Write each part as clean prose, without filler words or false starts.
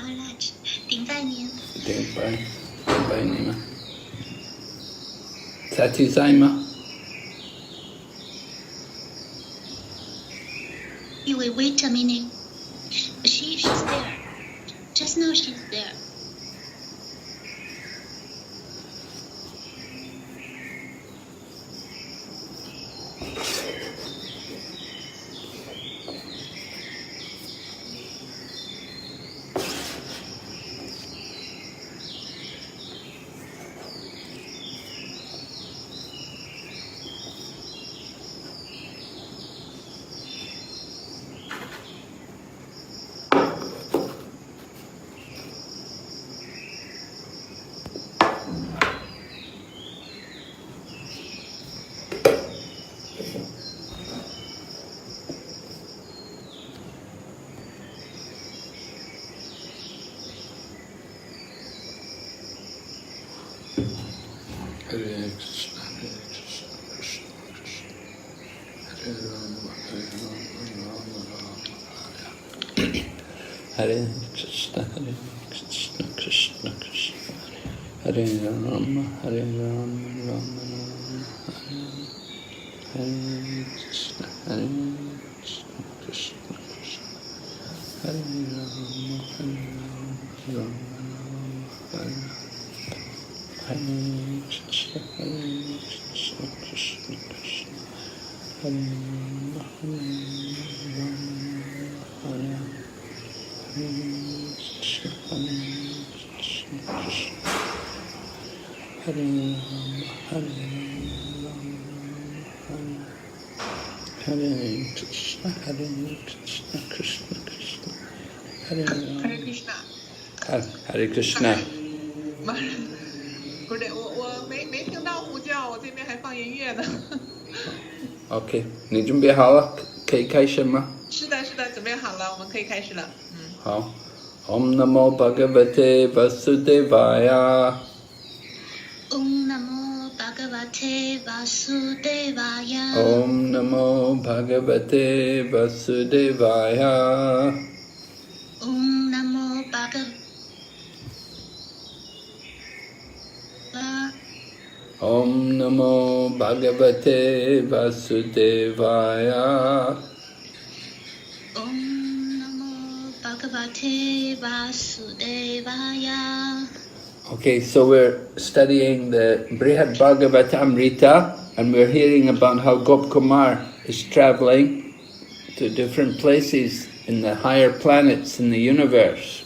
Махарадж,顶拜您。顶拜你们。Satisfaima. You will wait a minute. She's there. Just know she's there. Hare Krishna, Krishna Krishna, Hare Rama, Hare Krishna, Krishna Krishna, Hare Rama, Rama Rama, Hare Krishna, Krishna Krishna, Hare Rama, Rama Rama, Hare Krishna, Krishna Krishna, Hare Rama, Hare Krishna, Krishna Krishna, Hare Rama, Hare Krishna, Krishna Krishna, Hare Rama. Hare Krishna. Hare Krishna. 不是我没听到呼叫，我这边还放音乐呢。OK， 你准备好了，可以开始吗？是的，准备好了，我们可以开始了。好。Om Namo Bhagavate Vasudevaya. Om Namo Bhagavate Vasudevaya. Om Namo Bhagavate Vasudevaya. Om Namo Bhagavate. Om Namo Bhagavate Vasudevaya. Om Namo Bhagavate Vasudevaya. Okay, so we're studying the Brihad-Bhagavatамрита, and we're hearing about how Gopkumar is traveling to different places in the higher planets in the universe.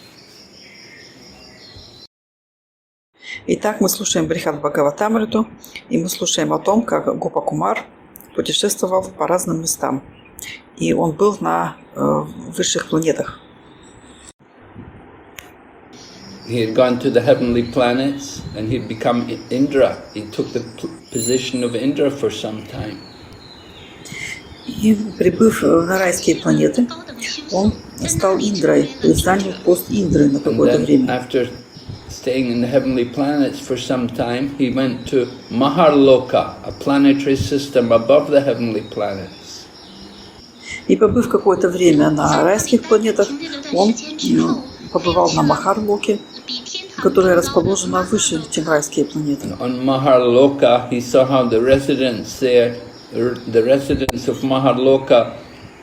Итак, мы слушаем Брихад-Бхагаватамриту, и мы слушаем о том, как Гопа Кумар путешествовал по разным местам. И он был на высших планетах. He had gone to the heavenly planets and he'd become Indra. He took the position of Indra for some time. И прибыв на райские планеты, он стал Индрой, то есть занял пост Индры на какое-то время. After staying in the heavenly planets for some time, he went to Maharloka, a planetary system above the heavenly planets. И побыв какое-то время на райских планетах, он побывал на Махарлоке, которая расположена выше, чем райские планеты. On Maharloka, he saw how the residents there, the residents of Maharloka,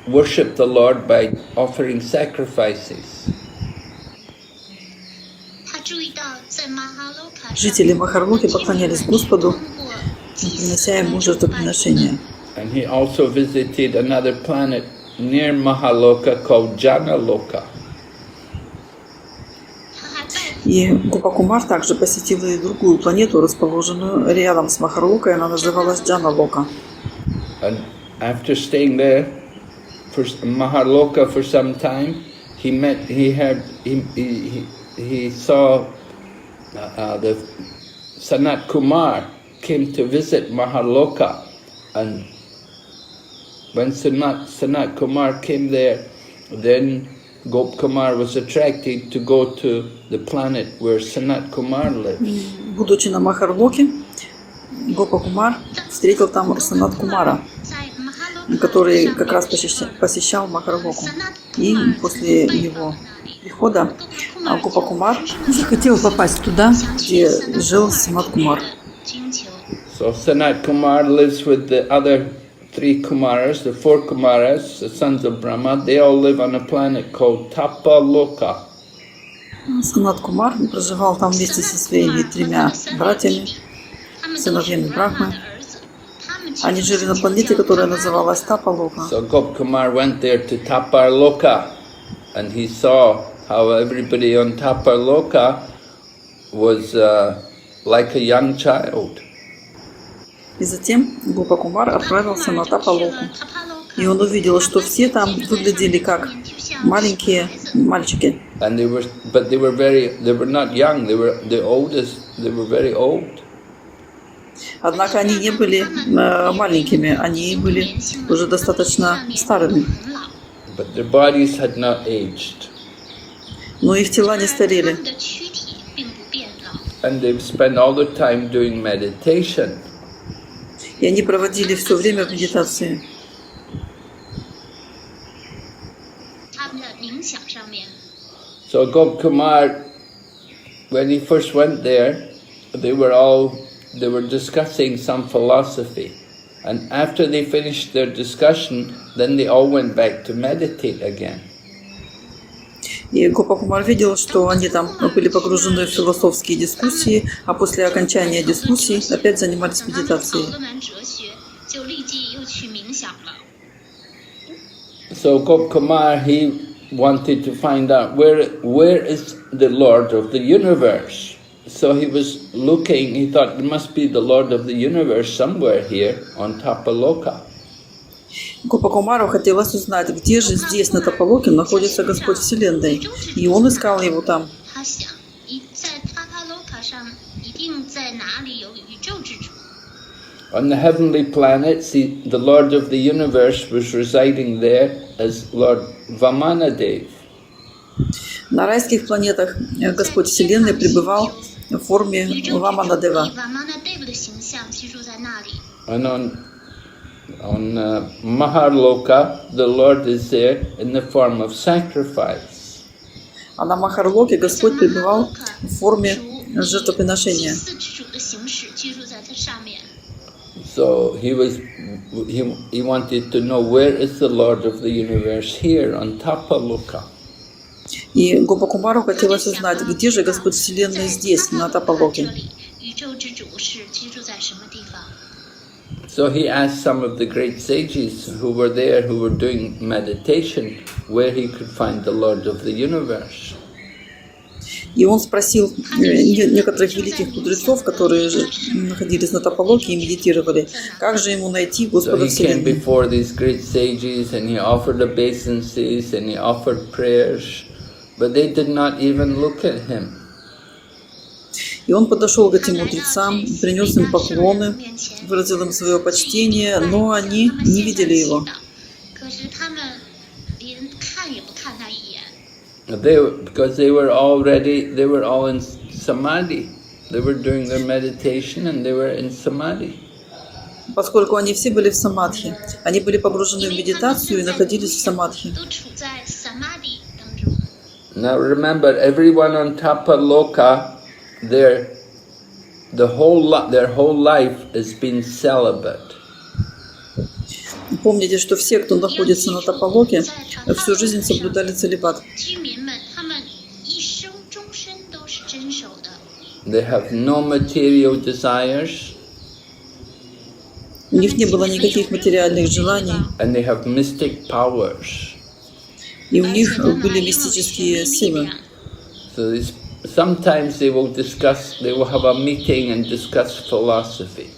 worship the Lord by offering sacrifices. Жители Махарлоки поклонялись Господу, принося ему жертвоприношения. And he also visited another planet near Mahaloka called Janaloka. И Гопа Кумар также посетил и другую планету, расположенную рядом с Махарлокой, она называлась Джаналока. And after staying there for Mahaloka for some time, he saw the Sanat Kumar came to visit Mahaloka, and when Sanat Kumar came there, then Gop Kumar was attracted to go to the planet where Sanat Kumar lives. Будучи на Махарлоке, Гопа Кумар встретил там Санат Кумара, который как раз посещал Махарлоку. И после его прихода А Гопа Кумар захотел попасть туда, где жил Санат Кумар. So Sanat Kumar lives with the other three Kumaras, the four Kumaras, the sons of Brahma. They all live on a planet called Tapaloka. Санат Кумар проживал там вместе со своими тремя братьями, сыновьями Брахмы. Они жили на планете, которая называлась Тапалока. So Gop Kumar went there to Tapaloka, and he saw how everybody on Tapaloka was like a young child. И затем Гопа Кумар отправился на Тапалоку. И он увидел, что все там выглядели как маленькие мальчики. And they were not young. They were the oldest. They were very old. Однако они не были маленькими, они были уже достаточно старыми. But their bodies had not aged. Но их тела не старели. And they spent all the time doing meditation. И они проводили все время в медитации. So Gop Kumar, when he first went there, they were discussing some philosophy. And after they finished their discussion, then they all went back to meditate again. И Гопа Кумар видел, что они там были погружены в философские дискуссии, а после окончания дискуссий опять занимались медитацией. So Gop Kumar, he wanted to find out where is the Lord of the universe. So he was looking, he thought there must be the Lord of the universe somewhere here on Tapaloka. Гопа Кумару хотелось узнать, где же здесь, на Тапалоке, находится Господь Вселенной. И он искал его там. On the heavenly planets, the Lord of the universe was residing there as Lord Vamanadev. На райских планетах Господь Вселенной пребывал в форме Ваманадева. And on Maharloka, the Lord is there in the form of sacrifice. А на Махарлоке Господь пребывал в форме жертвоприношения. So he wanted to know where is the Lord of the universe here on Tapaloka. И Гопа Кумару хотелось узнать, где же Господь Вселенной здесь, на Тапалоке. So he asked some of the great sages who were there, who were doing meditation, where he could find the Lord of the universe. И он спросил некоторых великих мудрецов, которые находились на Тапалоке и медитировали, как же ему найти Господа So he came Вселенной. before these great sages and he offered obeisances and he offered prayers, but they did not even look at him. И он подошел к этим мудрецам, принес им поклоны, выразил им свое почтение, но они не видели его. Because they were all in samadhi. They were doing their meditation and they were in samadhi. Поскольку они все были в самадхи, они были погружены в медитацию и находились в самадхи. Now remember, everyone on Tapaloka, their whole life has been celibate. Помните, что все, кто находится на Тапалоке, всю жизнь соблюдали целибат. They have no material desires. У них не было никаких материальных желаний, And they have mystic powers. и у них были мистические силы. So sometimes they will have a meeting and discuss philosophy.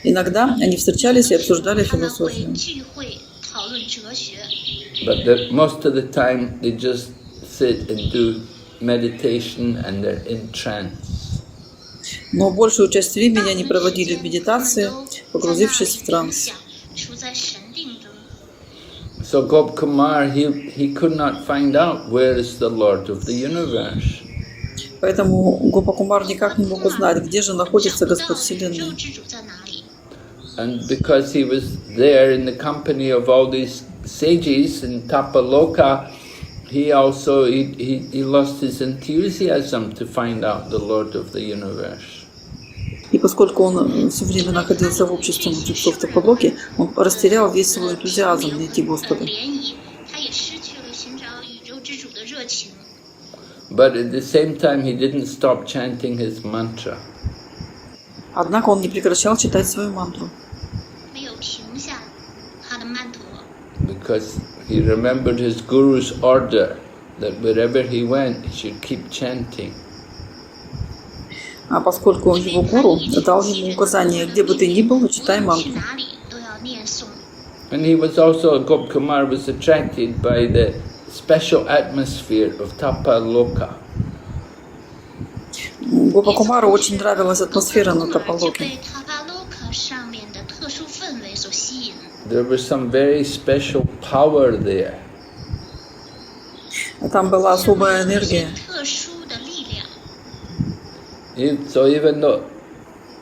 Иногда они встречались и обсуждали философию. But most of the time they just sit and do meditation and they're in trance. Но большую часть времени они проводили в медитации, погрузившись в транс. So Gop Kumar, he could not find out where is the Lord of the universe. Поэтому Гопа Кумар никак не мог узнать, где же находится Господь Вселенной. And because he was there in the company of all these sages in Tapaloka, he also he lost his enthusiasm to find out the Lord of the universe. И поскольку он все время находился в обществе мудрецов Тапалоки, он растерял весь свой энтузиазм найти Господа. 涟漪，他也失去了寻找宇宙之主的热情。 But at the same time, he didn't stop chanting his mantra. Однако он не прекращал читать свою мантру, 没有停下他的曼陀， Because he remembered his guru's order that wherever he went, he should keep chanting. а поскольку его гуру дал ему указание, где бы ты ни был, читай 去 мантру. 哪里都要念诵。 And he was also, Gopkumar was attracted by the special atmosphere of Tapaloka. Гопакумару очень нравилась атмосфера на 就 Тапалоке. 被塔巴洛克上面的特殊氛围所吸引。 There was some very special power there. Там была особая энергия. 特殊的力量。 So even though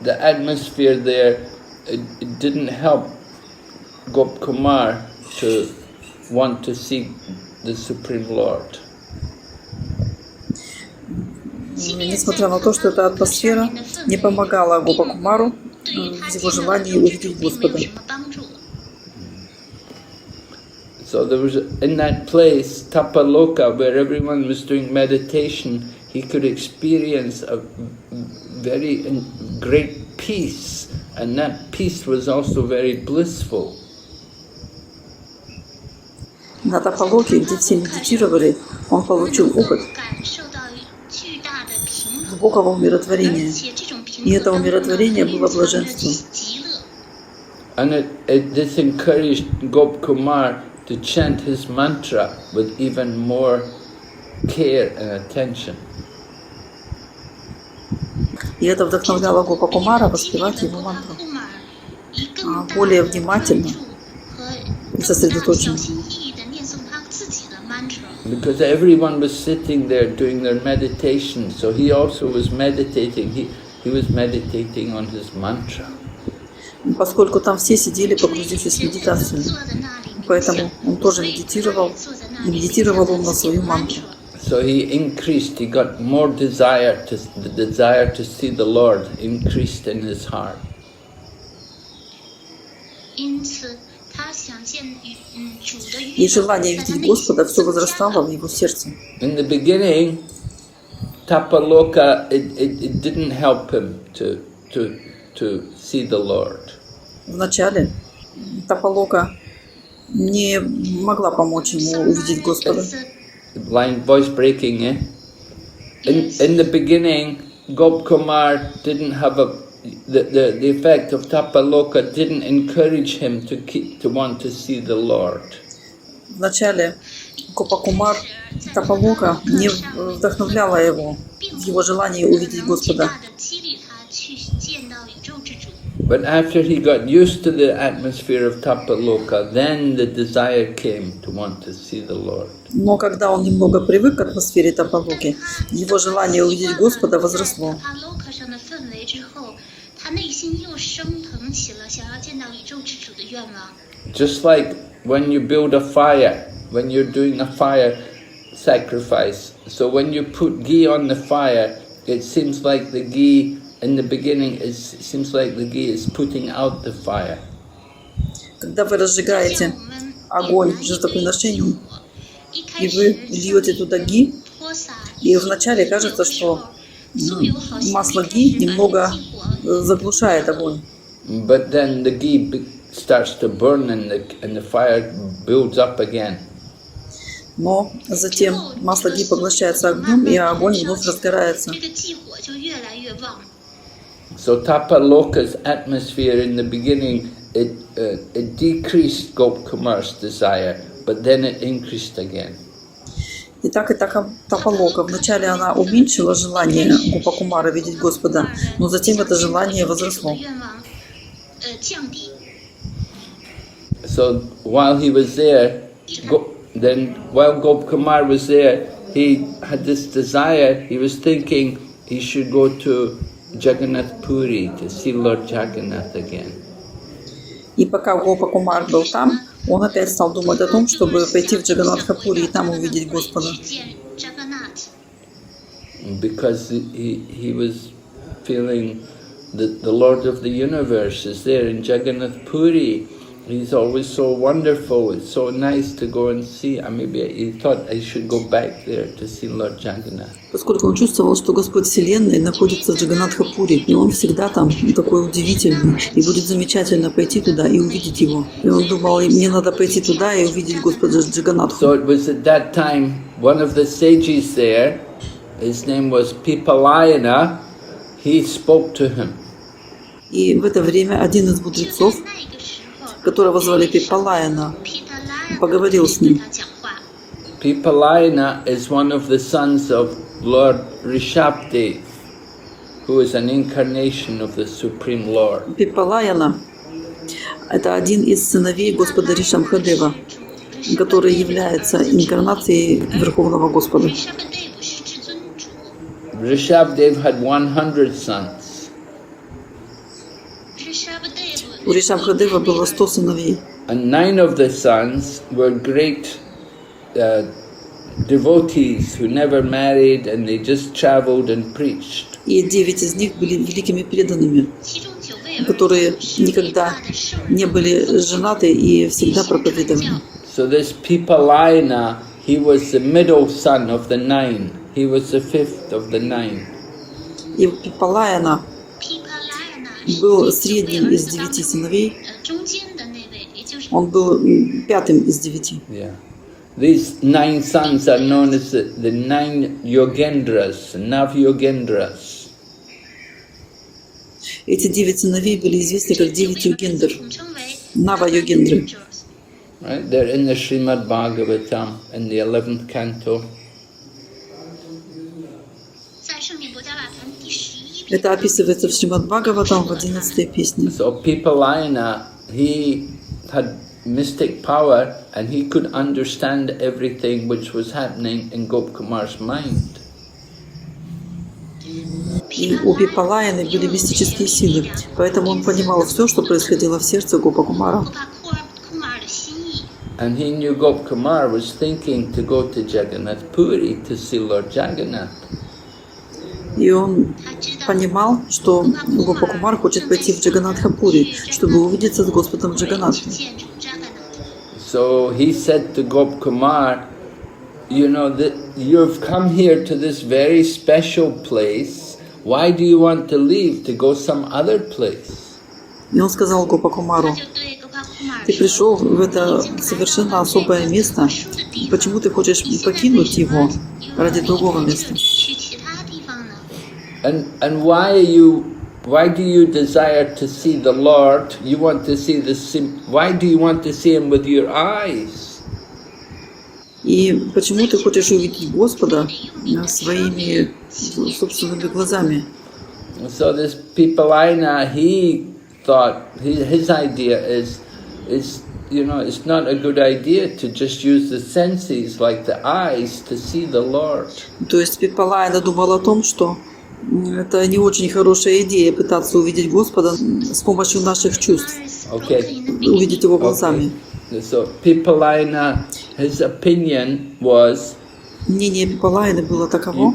the atmosphere there, it didn't help Gopkumar to want to seek the Supreme Lord. Несмотря на то, что эта атмосфера не помогала Гопакумару в его желании увидеть 没有 Господа. 什么帮助。 So there was, in that place, Tapaloka, where everyone was doing meditation, he could experience a very great peace, and that peace was also very blissful. На Тапалоке, где все медитировали, он получил опыт 感受到巨大的平衡， глубокого 而 умиротворения. 且这种平 И 衡 это 当中 умиротворение 蕴 было 藏着 блаженством. 极乐。 And this encouraged Gopkumar to chant his mantra with even more care and attention. И это вдохновляло Гопакумара воспевать его мантру более внимательно и сосредоточенно. Because everyone was sitting there doing their meditation, so he also was meditating. He was meditating on his mantra. Поскольку там все сидели, погрузившись в медитацию, поэтому он тоже медитировал, и медитировал он на свою мантру. So he got more desire the desire to see the Lord increased in his heart. 因此，他想见主的 И желание видеть Господа все возрастало в его сердце. In the beginning, Tapaloka, it didn't help him to see the Lord. Вначале Тапалока не могла помочь ему увидеть Господа. Line voice breaking, eh? In the beginning, Gopkumar didn't have the effect of Tapaloka didn't encourage him to want to see the Lord. Вначале Гопакумар Тапалока не вдохновляла его в его желании увидеть Господа. But after he got used to the atmosphere of Tapaloka, then the desire came to want to see the Lord. Но когда он немного привык к атмосфере Тапалоки, его желание увидеть Господа возросло. Just like when you build a fire, when you're doing a fire sacrifice, so when you put ghee on the fire, it seems like the ghee in the beginning seems like the ghee is putting out the fire. Когда вы разжигаете огонь в жертвоприношении, и вы льете туда ги, и вначале кажется, что масло ги немного заглушает огонь. But then the ghee starts to burn and the fire builds up again. Но затем масло ги поглощается огнем, и огонь вновь разгорается. So Tapaloka's atmosphere in the beginning, it decreased Gopkumar's desire, but then it increased again. И так Тапалока. Вначале она уменьшила желание Гопакумара видеть Господа, но затем это желание возросло. So while he was there, while Gopkumar was there, he had this desire. He was thinking he should go to Jagannath Puri to see Lord Jagannath again. И пока Гопакумар был там, Он опять стал думать о том, чтобы пойти в Джаганнатха-пури и там увидеть Господа. 去见 Jagannath. Because he was feeling that the Lord of the universe is there in Jagannath Puri. He's always so wonderful. It's so nice to go and see. Maybe he thought I should go back there to see Lord Jagannath. Поскольку он чувствовал, что Господь Вселенной находится в Джаганнатха-пури, и он всегда там такой удивительный, и будет замечательно пойти туда и увидеть его. И он думал, мне надо пойти туда и увидеть Господа Джаганнатху. So it was at that time, one of the sages there, his name was Pipalayana, he spoke to him. И в это время один из мудрецов, 那个时候 которого звали Пипалаяна, 皮特拉 поговорил с 跟 ним. 他讲话。 Pipalayana is one of the sons of Lord Rishabdev, who is an incarnation of the Supreme Lord. Пипалаяна – это один из сыновей Господа Ришамхадева, который является инкарнацией Верховного Господа. Брихад-Бхагаватамрита 是至尊主。 Rishabdev had 100 sons. Брихад-Бхагаватамрита У Ришамхадева было 100 сыновей, And 9 of the sons were great devotees who never married and they just traveled and preached. и 9 из них были великими преданными, 其中9位 которые 是伟 никогда 大的圣人 не были женаты и всегда проповедовали. So this Pipalayana, he was the middle son of the 9. He was the 5th of the 9. И Пипалаяна 毗婆拉雅那 был средним из 9 сыновей, 中间的那位，也就是 он был пятым из 9. Yeah. These 9 sons are known as the 9 Yogendras, Nav-Yogendras. Эти 9 сыновей были известны как 9 югендр, 统称为 Нава-югендры. Right? They're in the Srimad-Bhagavatam in the 11th canto. 在圣地博伽瓦坛第11篇。 Это описывается в Шримад-Бхагаватам в 11 песне. So Pipalayana, he had mystic power and he could understand everything which was happening in Gopkumar's mind. И у Пипалаяны были мистические силы, поэтому он понимал все, что происходило в сердце Гопакумара. 不怕库马尔的心意， And he knew Gopkumar was thinking to go to Jagannath Puri to see Lord Jagannath. И он 他知道 понимал, что Гопакумар хочет пойти в Джаганнатха-пури, чтобы увидеться с Господом 去 Джаганнатхом. 见主扎格纳。 So he said to Gopkumar, you know, that you've come here to this very special place. Why do you want to leave to go some other place? И он сказал Гопакумару, 他就对格帕库马尔 ты 说 пришел в это совершенно особое место, почему ты хочешь покинуть его ради другого места? 去其他地方呢？ And why do you desire to see the Lord? You want to see why do you want to see him with your eyes? И почему ты хочешь увидеть Господа своими собственными глазами? So this Pipalayana, he thought his idea is you know, it's not a good idea to just use the senses like the eyes to see the Lord. То есть Пипалаяна думал о том, что это не очень хорошая идея пытаться увидеть Господа с помощью наших чувств, Okay. увидеть его глазами. So Pipalayana, his opinion was Мнение Пипалаяны было таково,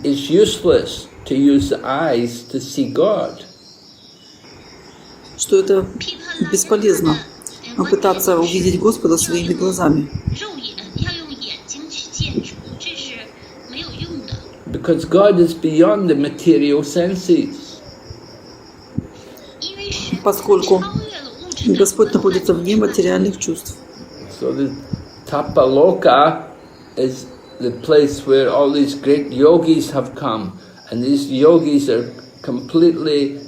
it's useless to use the eyes to see God. что это бесполезно пытаться увидеть Господа своими глазами. 肉眼要用眼睛去见主，这是没有用的。 Because God is beyond the material senses. 因为神 Поскольку 超越了物质的 Господь находится вне материальных чувств. So the Tapaloka is the place where all these great yogis have come. And these yogis are completely,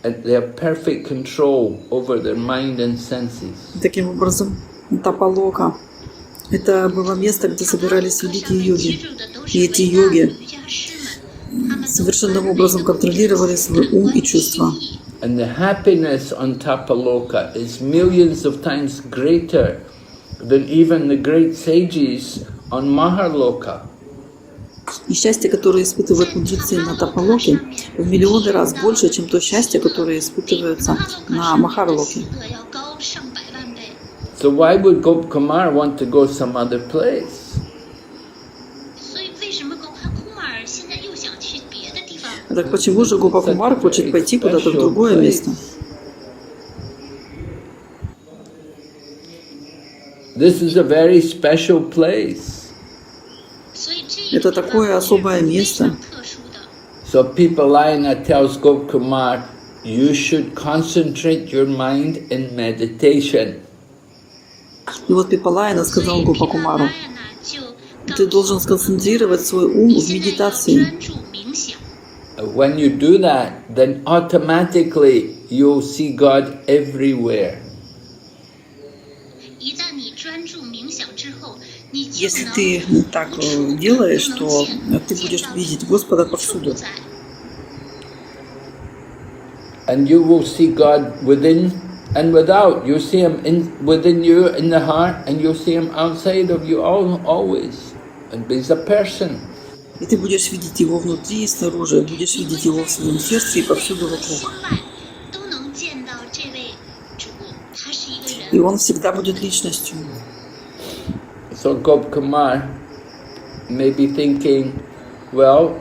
they have perfect control over their mind and senses. Таким образом, Тапалока – это было место, где собирались великие йоги. 居住的都是 И эти 伟大的 йоги 瑜伽师们，他们都 совершенным образом контролировали свой ум и чувства. And the happiness on Tapaloka is millions of times greater than even the great sages on Mahaloka. И счастье, которое испытывают мудрецы на Тапалоке, в миллионы раз больше, чем то счастье, которое испытывается на Махарлоке. 要高上百万倍。So why would Gopkumar want to go some other place? 所以为什么Gopkumar现在又想去别的地方？ Так почему же Гопа Кумар хочет пойти куда-то в другое место? This is a very special place. 所以这Это 个 такое особое место. 特殊的。 So Pippalaina tells Gopkumar, you should concentrate your mind in meditation. И вот Пипалайна сказал Гопа Кумару, 就 ты должен сконцентрировать свой ум в медитации. 专注冥想。 When you do that, then automatically you'll see God everywhere. 一旦你专注冥想之后，你就 Если 能 ты так делаешь, то ты будешь видеть Господа повсюду. And you will see God within and without. You see Him within you, in the heart, and you'll see Him outside of you always. And He's a person. И ты будешь видеть Его внутри и снаружи, будешь видеть Его в своем сердце и повсюду вокруг. 都能见到这位主，他是一个人。 И Он всегда будет личностью. So Gopkumar may be thinking, well,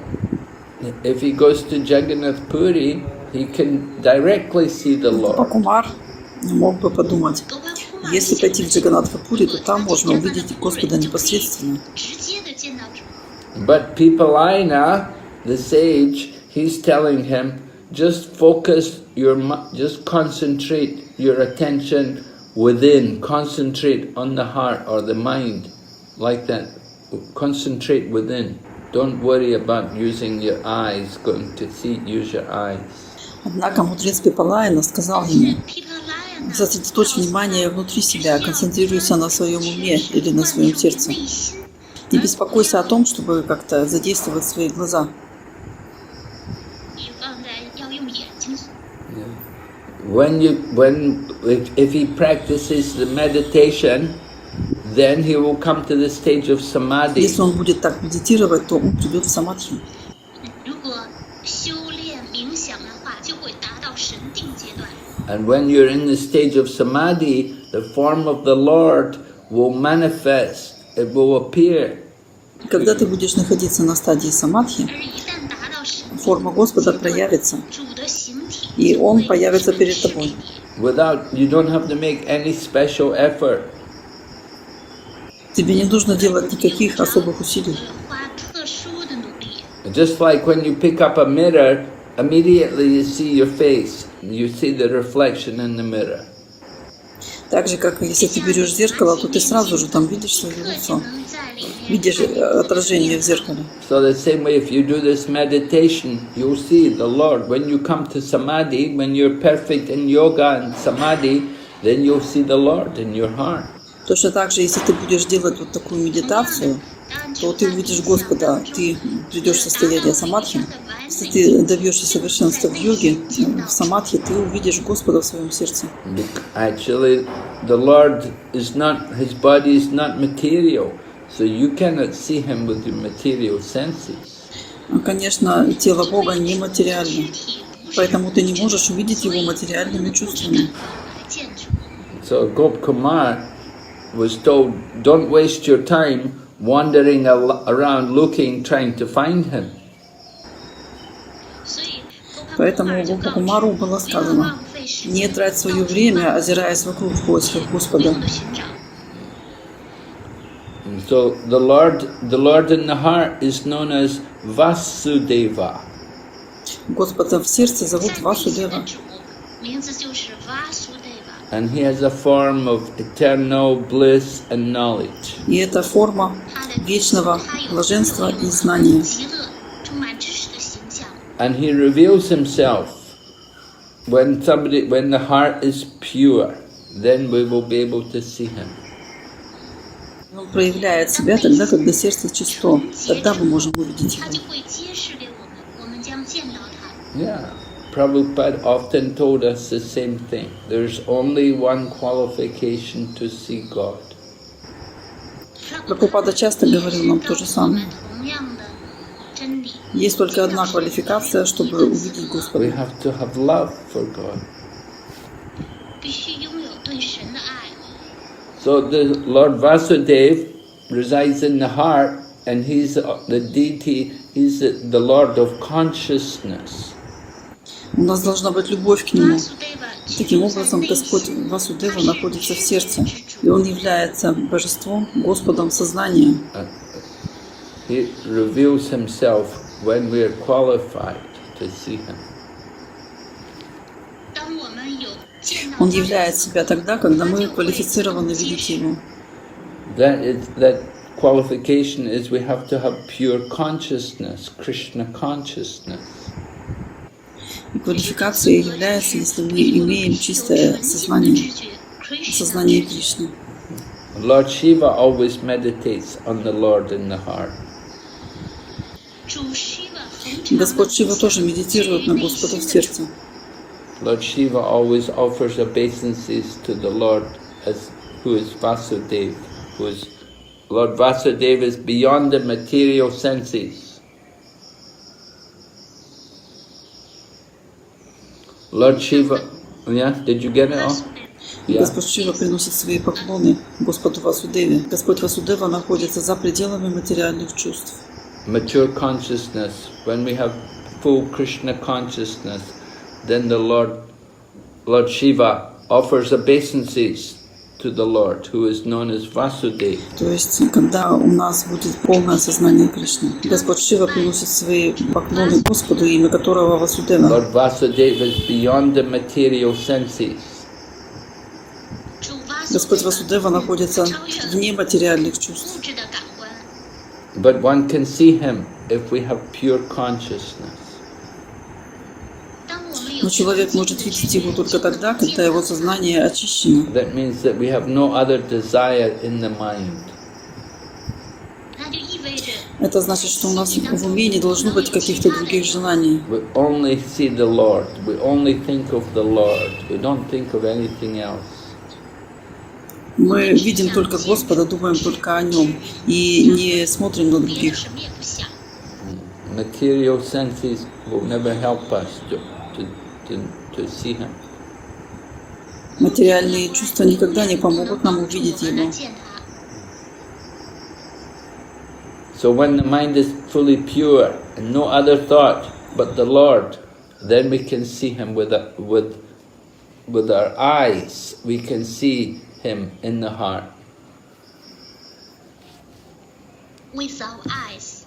if he goes to Jagannath Puri, he can directly see the Гопа Lord. Кумар мог бы подумать, если пойти в Джаганнатха-Пури, то там можно увидеть Господа непосредственно. 直接的见到主。 But Pippalaina, the sage, he's telling him, just focus just concentrate your attention within, concentrate on the heart or the mind, like that. Concentrate within. Don't worry about using your eyes, going to see, use your eyes. Однако мудрец Пипалайна сказал ему, 皮特拉呀， сосредоточь внимание внутри себя, концентрируйся на своем уме или на своем сердце. 内心 Не беспокойся о том, чтобы как-то задействовать свои глаза. 你放在要用眼睛。 If he practices the meditation, then he will come to the stage of samadhi. Если он будет так медитировать, то он придет в самадхи. 如果修炼冥想的话，就会达到神定阶段。 And when you're in the stage of samadhi, the form of the Lord will manifest, it will appear. И когда ты будешь находиться на стадии самадхи, 而一旦达到神定， форма Господа проявится, 主的形体 и Он 会 появится перед 显示 тобой. 给你。 You don't have to make any special effort. Тебе не нужно делать никаких особых усилий. 花特殊的努力。 Just like when you pick up a mirror, immediately you see your face. You see the reflection in the mirror. Так же, как если ты берешь зеркало, то ты сразу же там видишь свое 个 лицо, 能在里面 видишь отражение в зеркале. So the same way, if you do this meditation, you'll see the Lord. When you come to samadhi, when you're perfect in yoga and samadhi, then you'll see the Lord in your heart. Точно так же, если ты будешь делать вот такую медитацию, то ты увидишь Господа, ты придешь в состояние самадхи. Если ты добьешься совершенства в йоге, в самадхи, ты увидишь Господа в своем сердце. Actually, the Lord is not, His body is not material, so you cannot see Him with your material senses. Конечно, тело Бога нематериально, поэтому ты не можешь увидеть Его материальными чувствами. 来见主。 So Gopkumar was told, don't waste your time wandering around looking, trying to find Him. 所以 Поэтому Гопа Кумару было сказано, не трать свое время, озираясь вокруг в поисках Господа. So the Lord in the heart is known as Vasudeva. Господа в сердце зовут Васудева. 名字就是 Vasudeva。 And He has a form of eternal bliss and knowledge. И это форма вечного блаженства и знания. 极乐，充满知识的形象。 And He reveals Himself when the heart is pure, then we will be able to see Him. Он проявляет себя тогда, когда сердце чисто. Тогда мы можем увидеть 他 Его. 就会揭示给我们，我们将见到他。 Yeah. Prabhupada often told us the same thing. There's only one qualification to see God. Прабхупада часто говорил нам то же самое. 同样的真理， Есть только одна квалификация, чтобы увидеть We Господа. have to have love for God. 必须拥有对神的爱。So the Lord Vasudeva resides in the heart, and he's the deity, he's the Lord of consciousness. У нас должна быть любовь к Нему. Таким образом, Господь Васудева находится в сердце, и Он является Божеством, Господом сознания. He reveals himself when we are qualified to see him. Он являет себя тогда, когда мы квалифицированы видеть Его. That qualification is we have to have pure consciousness, Krishna consciousness. И квалификацией является, если мы имеем чистое сознание, сознание Кришны. Lord Shiva always meditates on the Lord in the heart. Господь Шива тоже медитирует на Господа в сердце. Lord Shiva always offers obeisances to the Lord who is Vasudeva, Lord Vasudeva is beyond the material senses. Lord Shiva, yeah, did you get it all? Yeah. Господь Шива приносит свои поклоны Господу Васудеве. Господь Васудева находится за пределами материальных чувств. Mature consciousness, when we have full Krishna consciousness, then the Lord Shiva offers obeisances to the Lord, who is known as Vasudeva. То есть, когда у нас будет полное сознание Кришны, Господь Шива приносит свои поклоны Господу, имя которого Васудева. Lord Vasudeva is beyond the material senses. Господь Васудева находится вне материальных чувств. But one can see him if we have pure consciousness. Но человек может видеть его только тогда, когда его сознание очищено. That means that we have no other desire in the mind. Это значит, что у нас в уме не должно быть каких-то других желаний. We only see the Lord. We only think of the Lord. We don't think of anything else. Мы видим только Господа, думаем только о Нем и не смотрим на других. Material senses will never help us to see Him. Материальные чувства никогда не помогут нам увидеть Его. So when the mind is fully pure and no other thought but the Lord, then we can see Him with our eyes. We can see Him in the heart. With our eyes.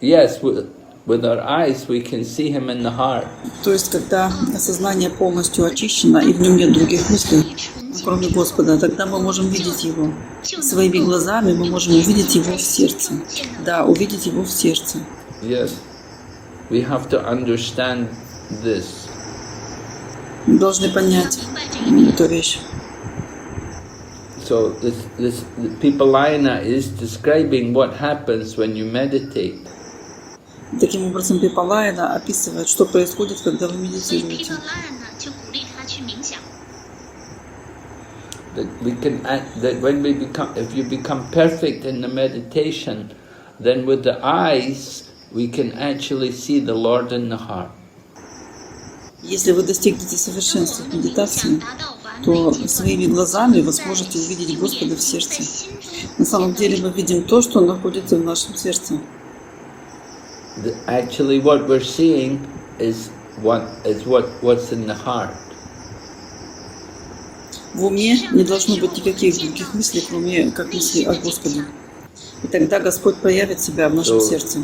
Yes, with our eyes we can see Him in the heart. То есть, когда сознание полностью очищено и в нем нет других мыслей, кроме Господа, тогда мы можем видеть Его. Своими глазами мы можем увидеть Его в сердце. Да, увидеть Его в сердце. Yes, we have to understand this. Мы должны понять эту вещь. So this Pipalayana is describing what happens when you meditate. Таким образом, Пипалайна описывает, что происходит, когда вы медитируете. That when we become, if you become perfect in the meditation, then with the eyes we can actually see the Lord in the heart. Если вы достигнете совершенства в медитации, то своими глазами вы сможете увидеть Господа в сердце. На самом деле мы видим то, что находится в нашем сердце. Actually, what we're seeing is what's in the heart. В уме не должно быть никаких других мыслей, кроме как мысли о Господе. И тогда Господь проявит себя в нашем сердце.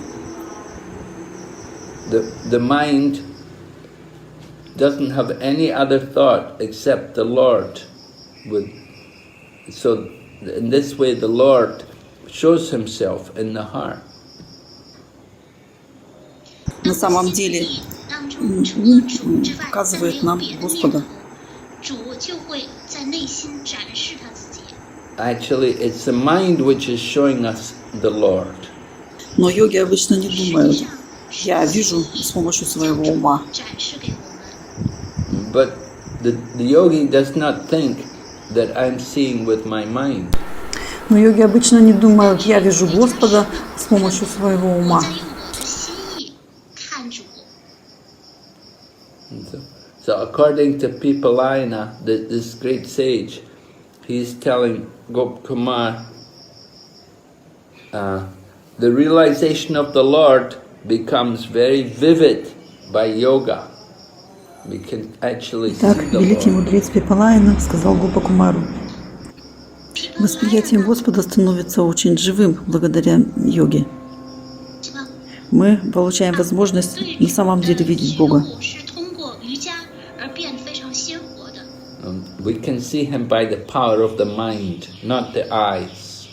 The mind doesn't have any other thought except the Lord. So in this way the Lord shows Himself in the heart. На самом деле ум показывает нам Господа. Actually, it's the mind which is showing us the Lord. Но йоги обычно не думают. Я вижу с помощью своего ума. But the yogi does not think that I'm seeing with my mind. Но йоги обычно не думают, я вижу Господа с помощью своего ума. So according to Pipalayana, this great sage, he's telling Gopkumar, the realization of the Lord becomes very vivid by yoga. We can actually see Так, the великий Lord. мудрец Пипалайна сказал Гопакумару: восприятие Господа становится очень живым благодаря йоге. Мы получаем возможность на самом деле видеть Бога. 是通过瑜伽而变得非常鲜活的。 We can see him by the power of the mind, not the eyes.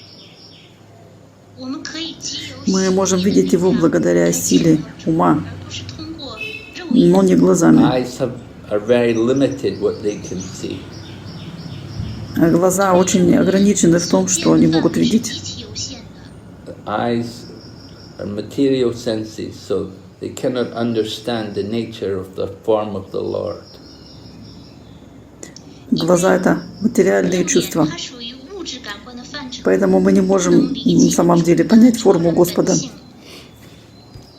我们可以藉由 Мы можем видеть Его благодаря силе ума, 而不是通过肉眼。 но не глазами. Eyes are very limited what they can see. А глаза очень ограничены в том, что они могут видеть. 极其有限的。 The eyes are material senses, so they cannot understand the nature of the form of the Lord. Глаза — это материальные чувства, 它属于物质感官的范畴。 поэтому мы не можем на самом деле понять форму Господа.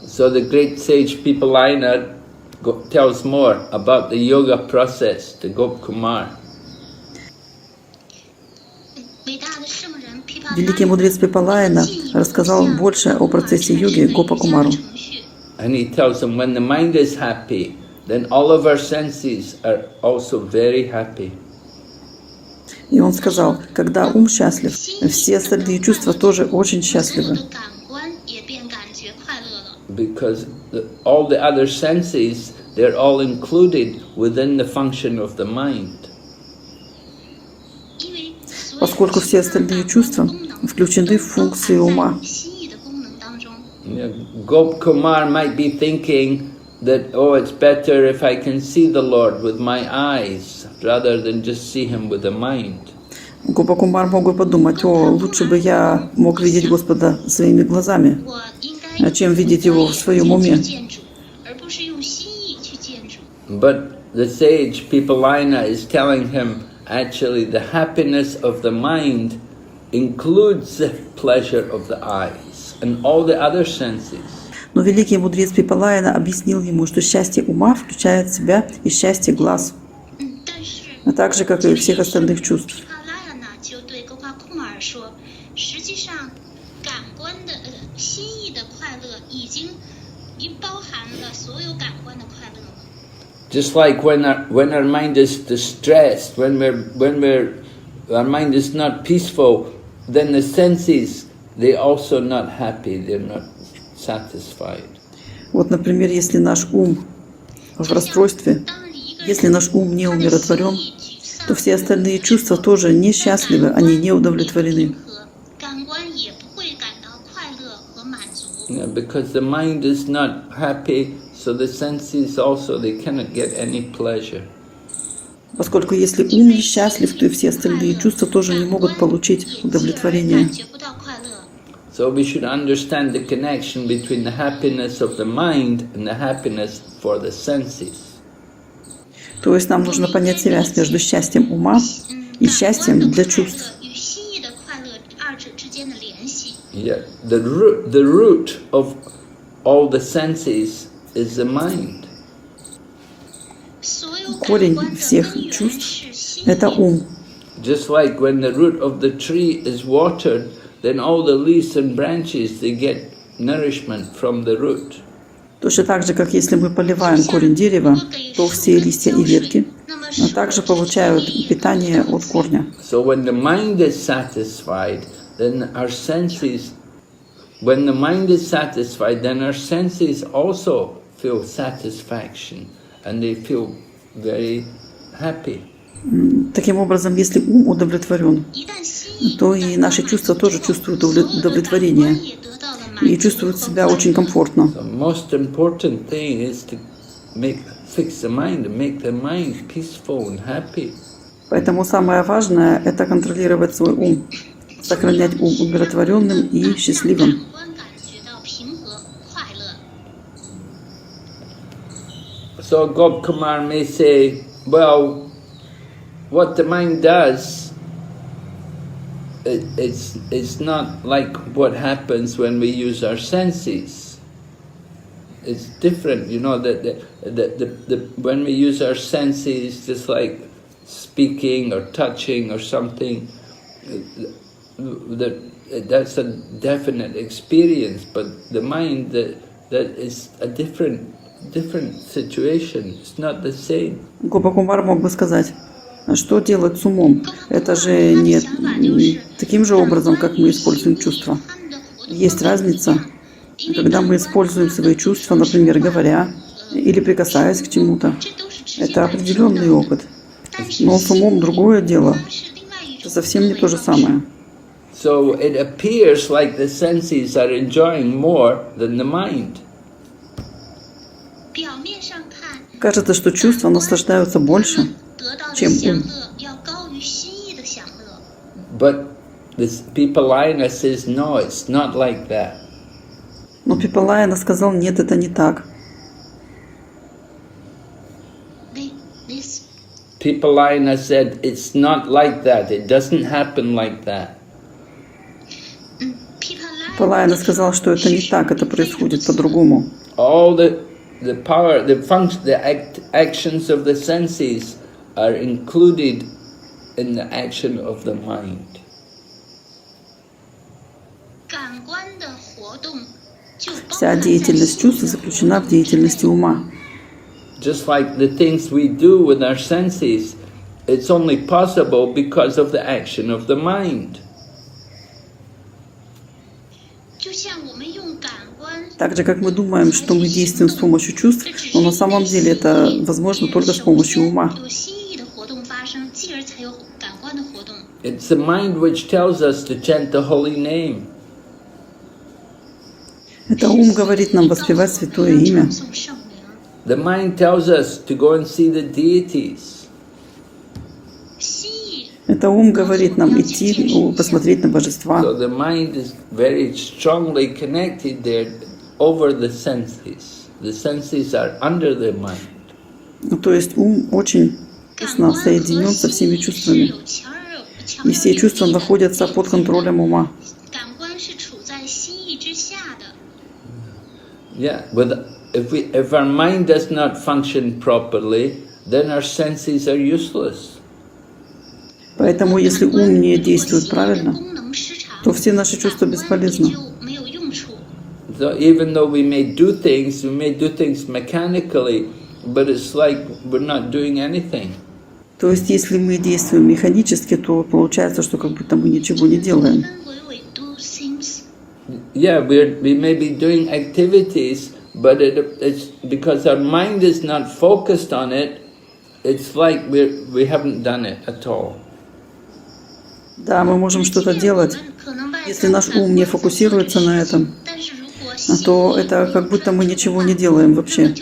So the great sage Pipalaina tells more about the yoga process to Gopkumar. 伟大的圣人毗跋 Великий мудрец Пипалайна рассказал больше о процессе йоги Гопакумару. And he tells him when the mind is happy, then all of our senses are also very happy. И он сказал, когда ум счастлив, все остальные чувства тоже очень 所有 счастливы. 的感官也便感觉快乐了。 Because all the other senses, they're all included within the function of the mind. 因为所有 Поскольку все остальные чувства включены в функции ума. 心意的功能当中。 Gopkumar might be thinking that, oh, it's better if I can see the Lord with my eyes rather than just see him with the mind. Гопакумар мог бы подумать: о, лучше бы я мог видеть Господа своими глазами, 我应该 чем видеть Его в своем уме. 见主，而不是用心意去见主。 But the sage Pipalaina is telling him, actually the happiness of the mind includes the pleasure of the eyes and all the other senses. Но великий мудрец Пипалайна объяснил ему, что счастье ума включает в себя и счастье глаз, 但是 а также, как и всех остальных чувств. 毗跋拉呀呢，就对勾帕库马尔说，实际上感官的心意的快乐已经包含了所有感官的快乐了。 Just like when our mind is distressed, when our mind is not peaceful, then the senses, they also not happy, they're not satisfied. Вот, например, если наш ум в расстройстве, 当一个 если 人 наш ум не 他的 умиротворен, 心意沮丧 то все остальные чувства тоже несчастливы, они не удовлетворены. 感官也不会感到快乐和满足。 Yeah, because the mind is not happy, so the senses also, they cannot get any pleasure. Поскольку если ум несчастлив, то и все остальные чувства тоже не могут получить удовлетворение. 感觉不到快乐。 So we should understand the connection between the happiness of the mind and the happiness for the senses. То есть нам нужно понять связь между счастьем ума и счастьем для чувств. 与心意的快乐二者之间的联系。 Yeah, the root of all the senses is the mind. 所有感 Корень 官的 всех 根源 чувств 是心 – это 意。 ум. Just like when the root of the tree is watered, then all the leaves and branches, they get nourishment from the root. Точно так же, как если мы поливаем корень дерева, то все листья и ветки также получают питание от корня. So when the mind is satisfied, then our senses, when the mind is satisfied, then our senses also feel satisfaction and they feel very happy. Таким образом, если ум удовлетворен, 一旦心意 то и наши чувства тоже чувствуют удовлетворение 也得到了满 и 足 чувствуют 和 себя 快 очень 乐。 комфортно. The most important thing is to fix the mind and make the mind peaceful and happy. Поэтому самое важное – это контролировать свой ум, сохранять ум умиротворенным и счастливым. 感官感觉到平和快乐。 So Gopkumar may say, well, what the mind does, it's not like what happens when we use our senses. It's different, you know, that when we use our senses, just like speaking or touching or something, that's a definite experience, but the mind, that is a different situation. It's not the same. Гопа-кумар мог бы сказать, что делать с умом? Это же не таким же образом, как мы используем чувства. Есть разница, когда мы используем свои чувства, например, говоря или прикасаясь к чему-то. Это определенный опыт. Но с умом другое дело. Это совсем не то же самое. So it appears like the senses are enjoying more than the mind. Кажется, что чувства наслаждаются больше, чем ум. But this Pipalayana says, no, it's not like that. Но Пипалайана сказал, нет, это не так. Pipalayana said, it's not like that. It doesn't happen like that. Пипалайана сказал, что это не так, это происходит по-другому. All the power, the function, the actions of the senses are included in the action of the mind. Вся деятельность чувств заключена в деятельности ума. Just like the things we do with our senses, it's only possible because of the action of the mind. Так же, как мы думаем, что мы действуем с помощью чувств, но на самом деле это возможно только с помощью ума. It's the mind which tells us to chant the holy name. Это ум говорит нам воспевать святое имя. The mind tells us to go and see the deities. Это ум говорит нам идти, посмотреть на божества. So the mind is very strongly connected there over the senses. The senses are under the mind. То есть ум очень тесно соединен со всеми чувствами. И все чувства находятся под контролем ума. Yeah, but if our mind does not function properly, then our senses are useless. Поэтому, если ум не действует правильно, то все наши чувства бесполезны. So even though we may do things mechanically, but it's like we're not doing anything. То есть, если мы действуем механически, то получается, что как будто мы ничего не делаем. Yeah, we may be doing activities, but it's because our mind is not focused on it. It's like we haven't done it at all. Да, мы можем что-то делать. Если наш ум не фокусируется на этом, то это как будто мы ничего не делаем вообще.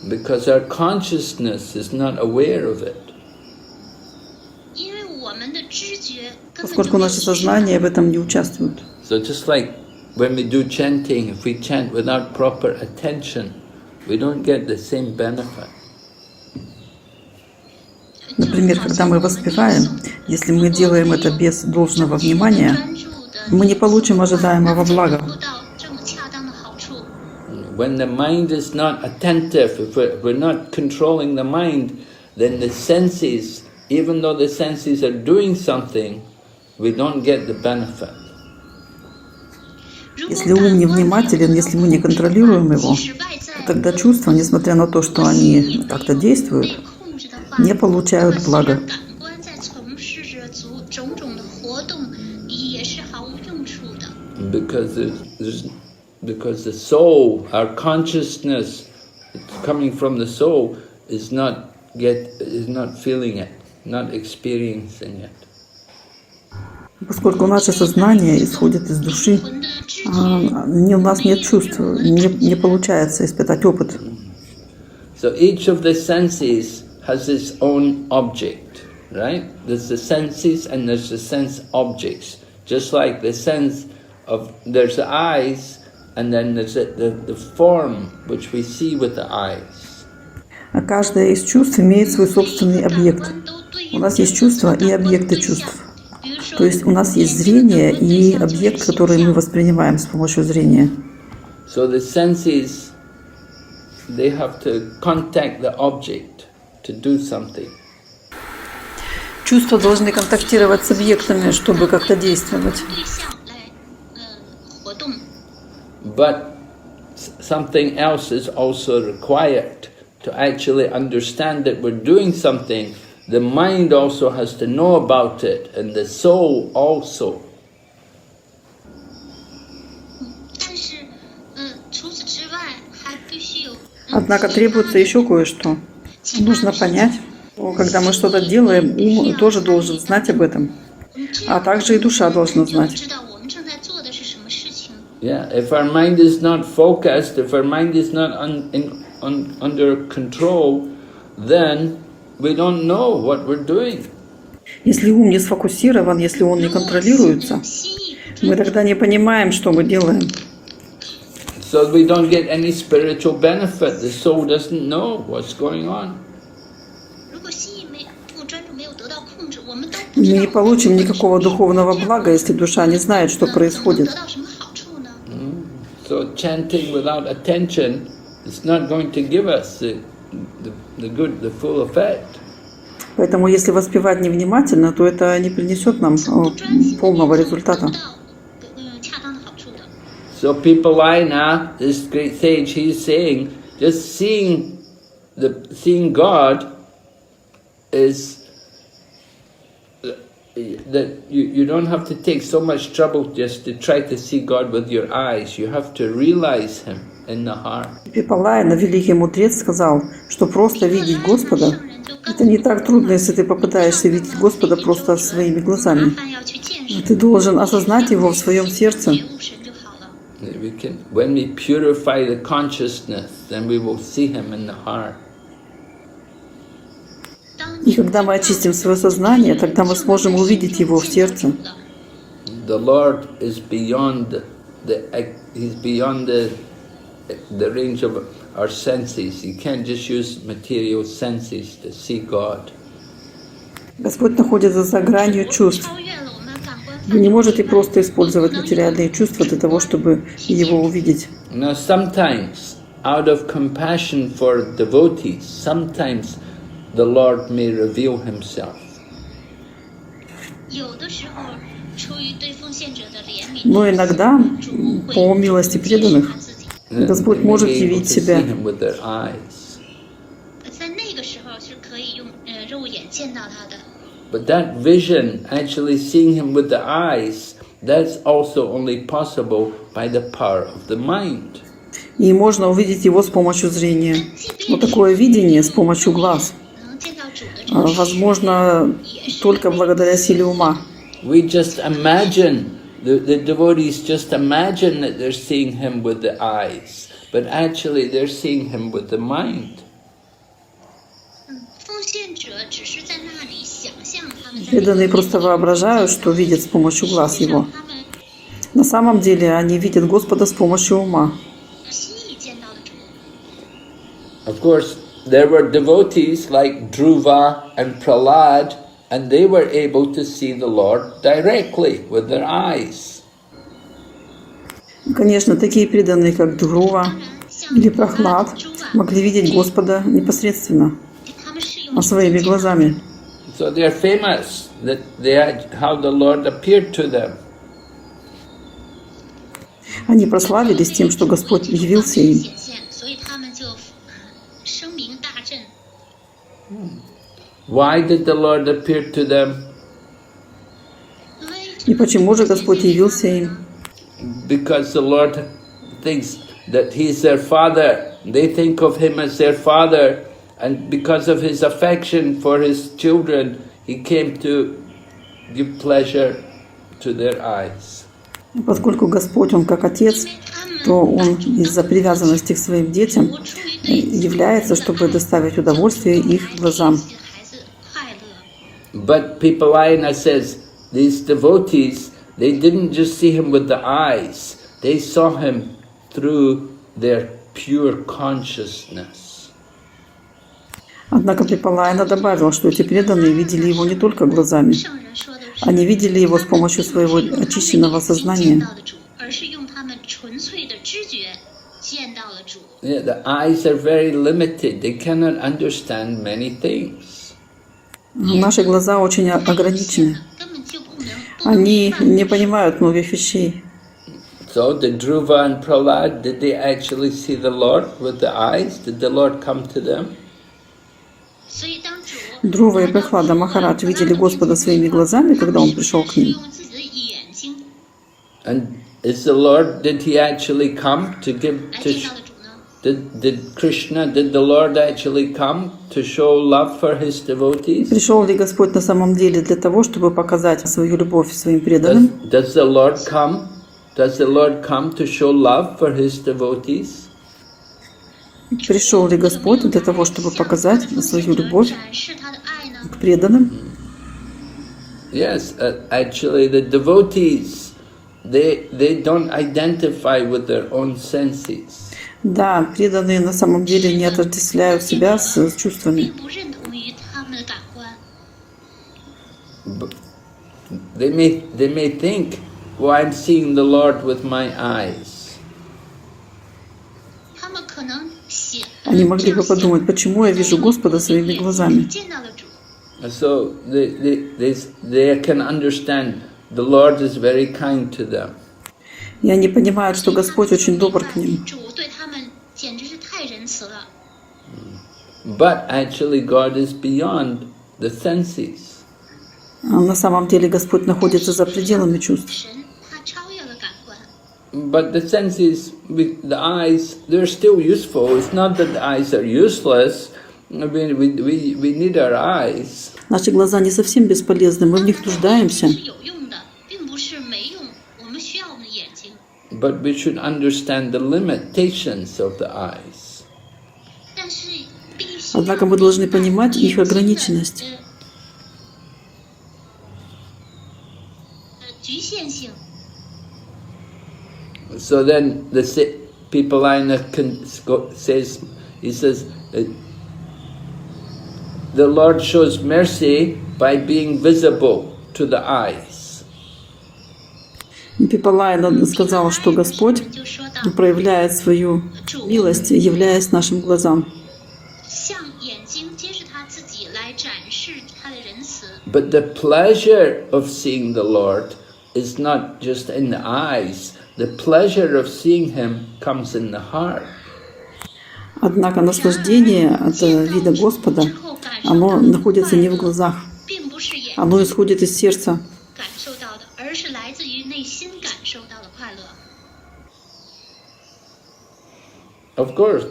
Because our consciousness is not aware of it. Поскольку наше сознание в этом не участвует. So just like when we do chanting, if we chant without proper attention, we don't get the same benefit. Например, когда мы воспеваем, если мы делаем это без должного внимания, мы не получим ожидаемого блага. When the mind is not attentive, if we're not controlling the mind, then the senses, even though the senses are doing something, we don't get the benefit. Если ум не внимателен, если мы не контролируем его, то тогда чувства, несмотря на то, что они как-то действуют, не получают блага. Because the soul, our consciousness, coming from the soul, is not feeling it, not experiencing it. Поскольку наше сознание исходит из души, у нас нет чувств, не получается испытать опыт. So each of the senses has its own object, right? There's the senses and there's the sense objects. Just like the sense of, there's the eyes and then there's the form which we see with the eyes. Каждое из чувств имеет свой собственный объект. У нас есть чувства и объекты чувств. То есть у нас есть зрение и объект, который мы воспринимаем с помощью зрения. So the senses, they have to contact the object to do something. Чувства должны контактировать с объектами, чтобы как-то действовать. 对象来活动。 But something else is also required to actually understand that we're doing something. The mind also has to know about it, and the soul also. 但是除此之外还必须有。 Однако требуется еще кое-что. Нужно понять, что когда мы что-то делаем, ум тоже должен знать об этом, а также и душа должна 就 знать. 知道我们正在做的是什么事情。 Yeah, if our mind is not focused, if our mind is not under control, then we don't know what we're doing. Если ум не сфокусирован, если он не контролируется, 心意不 мы 专注， тогда не понимаем, что мы делаем. So we don't get any spiritual benefit. The soul doesn't know what's going on. 如果心意不专注，没有得到控制，我们都不 Мы 知 не 道 получим никакого духовного блага, если душа не знает, что 能 происходит. 得到什么好处呢？ So chanting without attention is not going to give us the good, the full effect. Поэтому если воспевать невнимательно, то это не принесет нам 不专心的 полного 得 результата. 不到恰当的好处的。 So people Pipalaina, this great sage, he's saying, just seeing God is that you don't have to take so much trouble just to try to see God with your eyes. You have to realize Him in the heart. Пипалайна, великий мудрец, сказал, что просто видеть Господа – это не так трудно, если ты попытаешься видеть Господа просто своими глазами. 麻烦要去见识， Ты должен осознать Его в своем сердце. 觉悟神就好了。 When we purify the consciousness, then we will see Him in the heart. 当 И когда мы очистим свое сознание, тогда мы сможем увидеть Его в сердце. The Lord is beyond He's beyond the range of our senses. You can't just use material senses to see God. Господь находится за гранью чувств. 超越了我们感官 Вы не можете просто использовать материальные чувства для того, чтобы Его увидеть. Now sometimes, out of compassion for devotees, sometimes the Lord may reveal Himself. 有的时候出于对奉献者的怜悯， Но иногда, 主会 по милости 揭示 преданных, 他自己。 Господь They may может be able явить to себя. see Him with their eyes. 在那个时候是可以用肉眼见到他的。 But that vision, actually seeing Him with the eyes, that's also only possible by the power of the mind. И можно увидеть Его с помощью зрения. Но такое видение с помощью глаз 能见到主的这个事， возможно только благодаря силе ума. We just imagine, the devotees just imagine that they're seeing Him with the eyes, but actually they're seeing Him with the mind. 奉献者只是在那里想象他们在 Преданные просто воображают, что видят с помощью глаз Его. 他们 На самом деле они видят Господа с помощью ума. 心意见到的主。 Of course, there were devotees like Dhruva and Prahlad, and they were able to see the Lord directly with their eyes. Конечно, такие преданные, как Dhruva или Прохлад, могли видеть Господа непосредственно, 他们是用 своими глазами. So they are famous that they had how the Lord appeared to them. Они прославились тем, что Господь явился им. 显现，所以他们就声名大振。 Why did the Lord appear to them? 因为 И почему же Господь явился им? Because the Lord thinks that He's their Father. They think of Him as their Father, and because of His affection for His children, He came to give pleasure to their eyes. Поскольку Господь, Он как Отец, 因为他们 то Он из-за привязанности к своим детям 不出于对 является, чтобы доставить удовольствие их глазам. 自己的孩子快乐。 But Pipalaina says these devotees, they didn't just see Him with the eyes, they saw Him through their pure consciousness. Однако Пипалайна добавил, что эти преданные видели Его не только глазами, 圣人说的是， они видели Его с помощью своего очищенного 见 сознания. 到的主，而是用他们纯粹的知觉见到了主。 Yeah, the eyes are very limited, they cannot understand many things. Наши глаза очень ограничены. 根本就不能 Они не понимают многих вещей. So did Dhruva and Prahlad, did they actually see the Lord with the eyes? Did the Lord come to them? 所以当主 Друва и Брихада Махарадж видели Господа своими глазами, когда он пришел к ним. 用自己的眼睛 And is the Lord, did he actually come to give, 来 to, 见到的主呢？ did Krishna, did the Lord actually come to show love for his devotees? Пришел ли Господь на самом деле для того, чтобы показать свою любовь своим преданным? Does the Lord come? Does the Lord come to show love for his devotees? Пришел ли Господь для того, чтобы показать свою любовь 展示他的爱呢？ к преданным? Yes, actually the devotees, they don't identify with their own senses. Да, преданные на самом деле не отождествляют себя с чувствами. 并不认同于他们的感官， But they may think, well, I'm seeing the Lord with my eyes. 他们可能想 Они могли бы подумать, почему я вижу Господа своими глазами. 见到了主， So they can understand the Lord is very kind to them. И они понимают, что Господь очень добр к ним. 主对他们简直是太仁慈了。 But actually God is beyond the senses. А на самом деле Господь находится за пределами чувств. 神他超越了感官， But the senses, the eyes, they're still useful. It's not that the eyes are useless. I mean, we need our eyes. Наши глаза не совсем бесполезны, мы в них нуждаемся. 是有用的，并不是没用。我们需要我们的眼睛， But we should understand the limitations of the eyes. 但是必须 Однако мы должны понимать их ограниченность. 局限性。 So then the Pipalina says, he says, the Lord shows mercy by being visible to the eyes. Пипалайна сказала, что Господь 就说到， проявляет свою милость, являясь нашим глазам. 向眼睛揭示他自己来展示他的仁慈。 But the pleasure of seeing the Lord is not just in the eyes. The pleasure of seeing Him comes in the heart. Однако наслаждение от вида Господа, оно находится не в глазах, 并不是眼 оно исходит из сердца. 感受到的，而是来自于内心感受到的快乐。 Of course,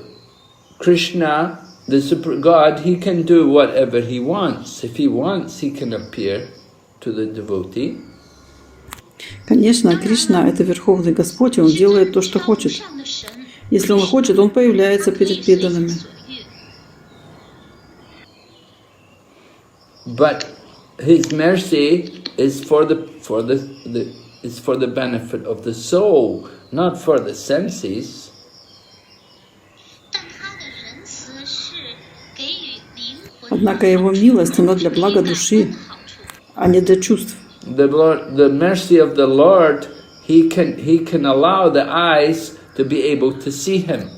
Krishna, the Super God, He can do whatever He wants. If He wants, He can appear to the devotee. Конечно, Кришна — это Верховный Господь, и Он делает то, что хочет. 上的神， Если Он хочет, Он появляется 可以 перед 随心 преданными. 所欲。 But His mercy is for the benefit of the soul, not for the senses. 但他的仁慈是给予灵魂 Однако Его милость, она для блага души, 好处。 а не для чувств. The mercy of the Lord, He can allow the eyes to be able to see Him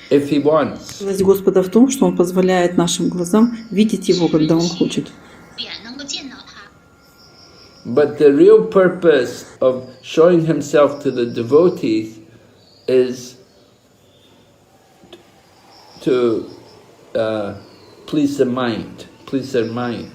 if He wants. Милость Господа в том, что Он позволяет нашим глазам видеть Его, когда Он хочет. 眼能够见到他， But the real purpose of showing Himself to the devotees is to please the mind, please their mind.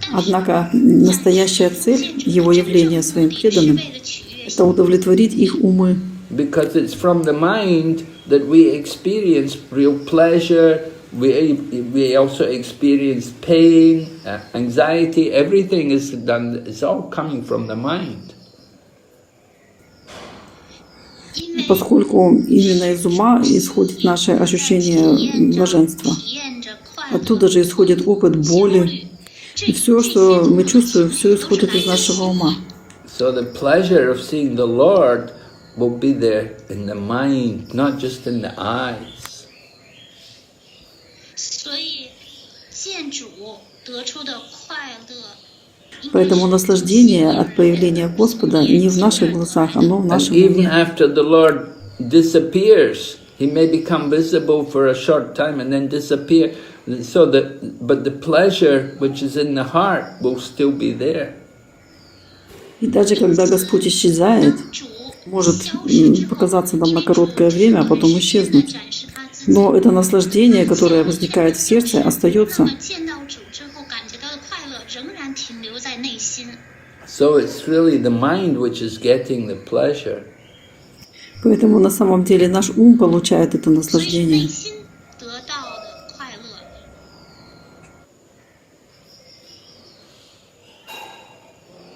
Однако настоящая цель Его явления своим 是 преданным 为了取悦 — это удовлетворить их умы. Because it's from the mind that we experience real pleasure, we also experience pain, anxiety, everything is done, it's all coming from the mind. 因为 Поскольку именно из ума исходит наше ощущение блаженства. 体验着快乐， Оттуда же исходит опыт боли. И все, что мы чувствуем, все исходит из нашего ума. So the pleasure of seeing the Lord will be there in the mind, not just in the eyes. 所以见主得出的快乐， Поэтому наслаждение от появления Господа не в наших глазах, оно в And нашем even уме. after the Lord disappears, He may become visible for a short time and then disappear. But the pleasure which is in the heart will still be there. И даже когда Господь исчезает, 当主 может 消失之后， показаться нам на короткое время, а потом 为 исчезнуть. 展示他自己。 Но это наслаждение, которое возникает в сердце, 那 остается. 么见到主之后感觉到的快乐仍然停留在内心。 So it's really the mind which is getting the pleasure. Поэтому на самом деле наш ум получает это 所以是 наслаждение. 内心得到的快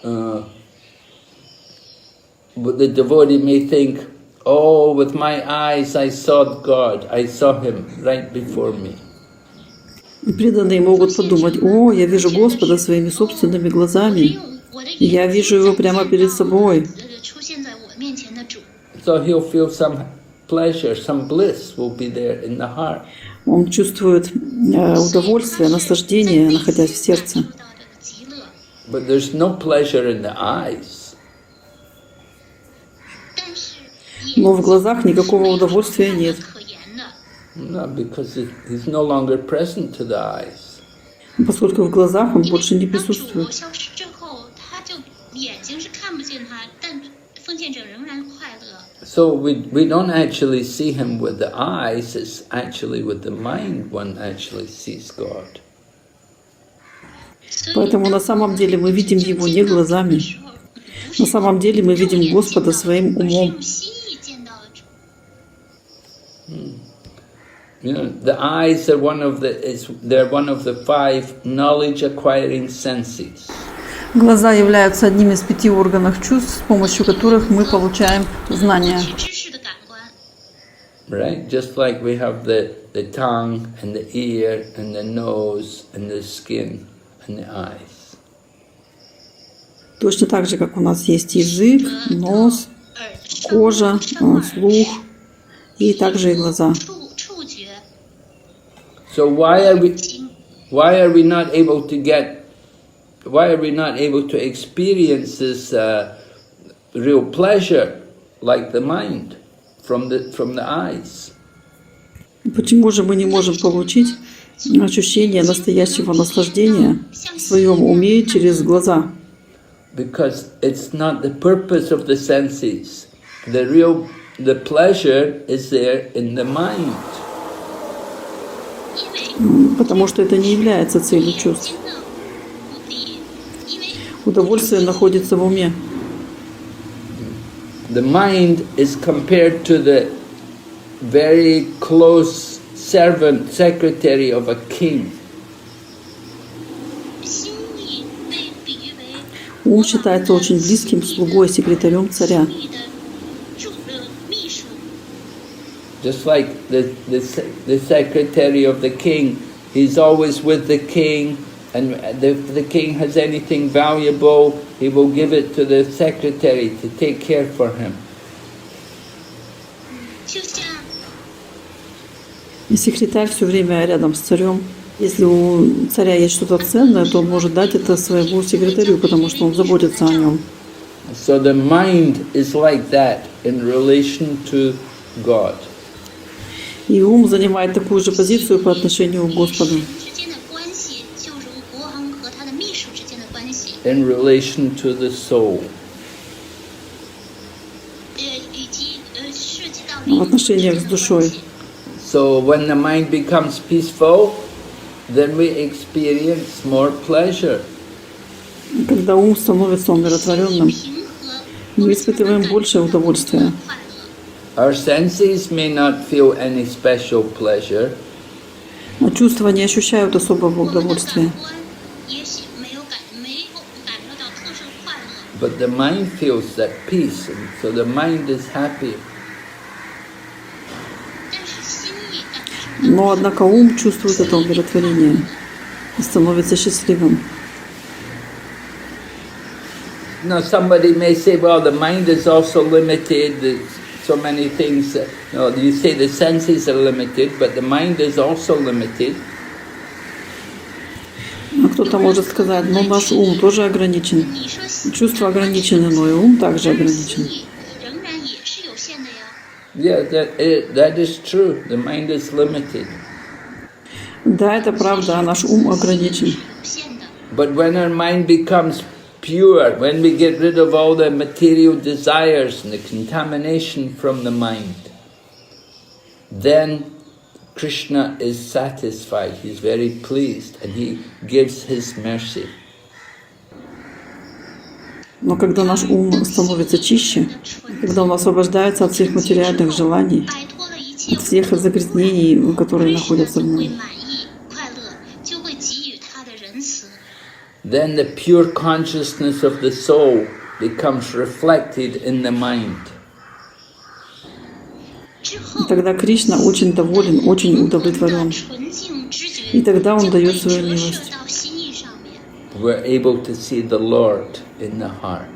乐。 But the devotee may think, oh, with my eyes I saw God, I saw Him right before me. И преданные могут подумать: о, я вижу Господа своими собственными 我可以 глазами, 用我的 и 眼 я 睛 вижу его прямо 看 перед 到 собой. 出现在我面前的主。 So he'll feel some pleasure, some bliss will be there in the heart. Он чувствует удовольствие, наслаждение, находясь в сердце. But there's no pleasure in the eyes. 但是 Но в глазах никакого удовольствия нет. 可言的。 No, because he's no longer present to the eyes. Поскольку в глазах он 因为 больше не 当主 присутствует. 消失之后，他就眼睛是看不见他，但奉献者仍然快乐。 So we don't actually see him with the eyes, it's actually with the mind one actually sees God. 所以 Поэтому на самом деле мы видим его не глазами. На самом деле мы видим Господа своим 而是 умом. 用心意见到的主。 You know, the eyes are they're one of the 5 knowledge acquiring senses. Глаза являются одним из 5 органов чувств, с помощью которых мы получаем знания. 获取知识的感官。 Right? Just like we have the tongue and the ear and the nose and the skin and the eyes. Точно так же, как у нас есть язык, нос, кожа, слух и также и глаза. 触觉。 So why are we not able to experience this real pleasure like the mind from the eyes? Почему же мы не можем получить ощущение настоящего наслаждения в своем уме через глаза? Because it's not the purpose of the senses. The pleasure is there in the mind. 因为 Потому что это не является целью чувств. 心的目的，因为 Удовольствие находится в уме. The mind is compared to the very close servant, secretary of a king. 心意被比喻为 Ум считается очень близким слугой, секретарем царя. 心意的秘书。 Just like the secretary of the king, he's always with the king, and if the king has anything valuable, he will give it to the secretary to take care for him. 就像 И секретарь все время рядом с царем. Если у царя есть что-то ценное, то он может дать это своему секретарю, потому что он заботится о нем. So the mind is like that in relation to God. И ум занимает такую же позицию по отношению к Господу. 之间的关系，就如国王和他的秘书之间的关系， In relation to the soul. 以及涉及到 В отношениях с душой. So when the mind becomes peaceful, then we experience more pleasure. Когда ум становится умиротворенным, 平和， мы испытываем больше удовольствия. 快乐。 Our senses may not feel any special pleasure, Но чувства не ощущают особого 我们的感 удовольствия. 官也许没有感受到特殊的快乐， but the mind feels that peace, and so the mind is happy. 但是心意感受到 Но, однако, ум чувствует это умиротворение и становится счастливым. Now somebody may say, well, the mind is also limited, there's so many things, you say the senses are limited, but the mind is also limited. А кто-то может сказать, но наш ум тоже ограничен. 你说 Чувства ограничены, но и ум также ограничен. 心意仍然也是有限的呀。 Yeah, that is true, the mind is limited. Да, это правда, а наш ум ограничен. 有限的。 But when our mind becomes pure, when we get rid of all the material desires and the contamination from the mind, then Krishna is satisfied, he's very pleased, and he gives his mercy. Но когда наш ум становится чище, когда он освобождается от всех материальных желаний, 摆脱了一切 от всех загрязнений, которые находятся в 会 нем, 满意快乐，就会给予他的仁慈。 Then the pure consciousness of the soul becomes reflected in the mind. 之后， тогда Кришна очень доволен, очень 灵魂的 удовлетворен. 纯净知觉 И тогда он 将会 дает свою 折射 милость. 到心意上面。 We're able to see the Lord in the heart.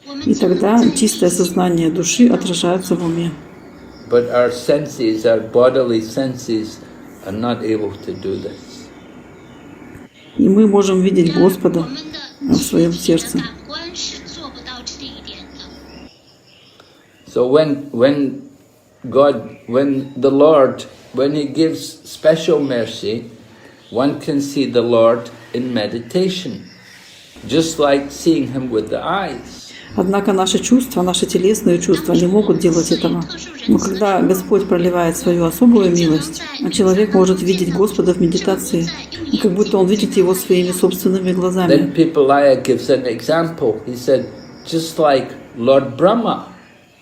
我们 И 将 тогда 在 чистое сознание души отражается в уме. But our senses, our bodily senses, are not able to do this. И мы можем видеть 我 Господа 们的 в своем 体的 сердце. 感官是做不到这一点的。 So when the Lord, when He gives special mercy, one can see the Lord in meditation, just like seeing Him with the eyes. Однако наши чувства, наши телесные чувства не могут делать этого. Но когда Господь проливает свою особую милость, человек может видеть Господа в медитации, как будто он видит Его своими собственными глазами. Then Pipalaya gives an example. He said, just like Lord Brahma,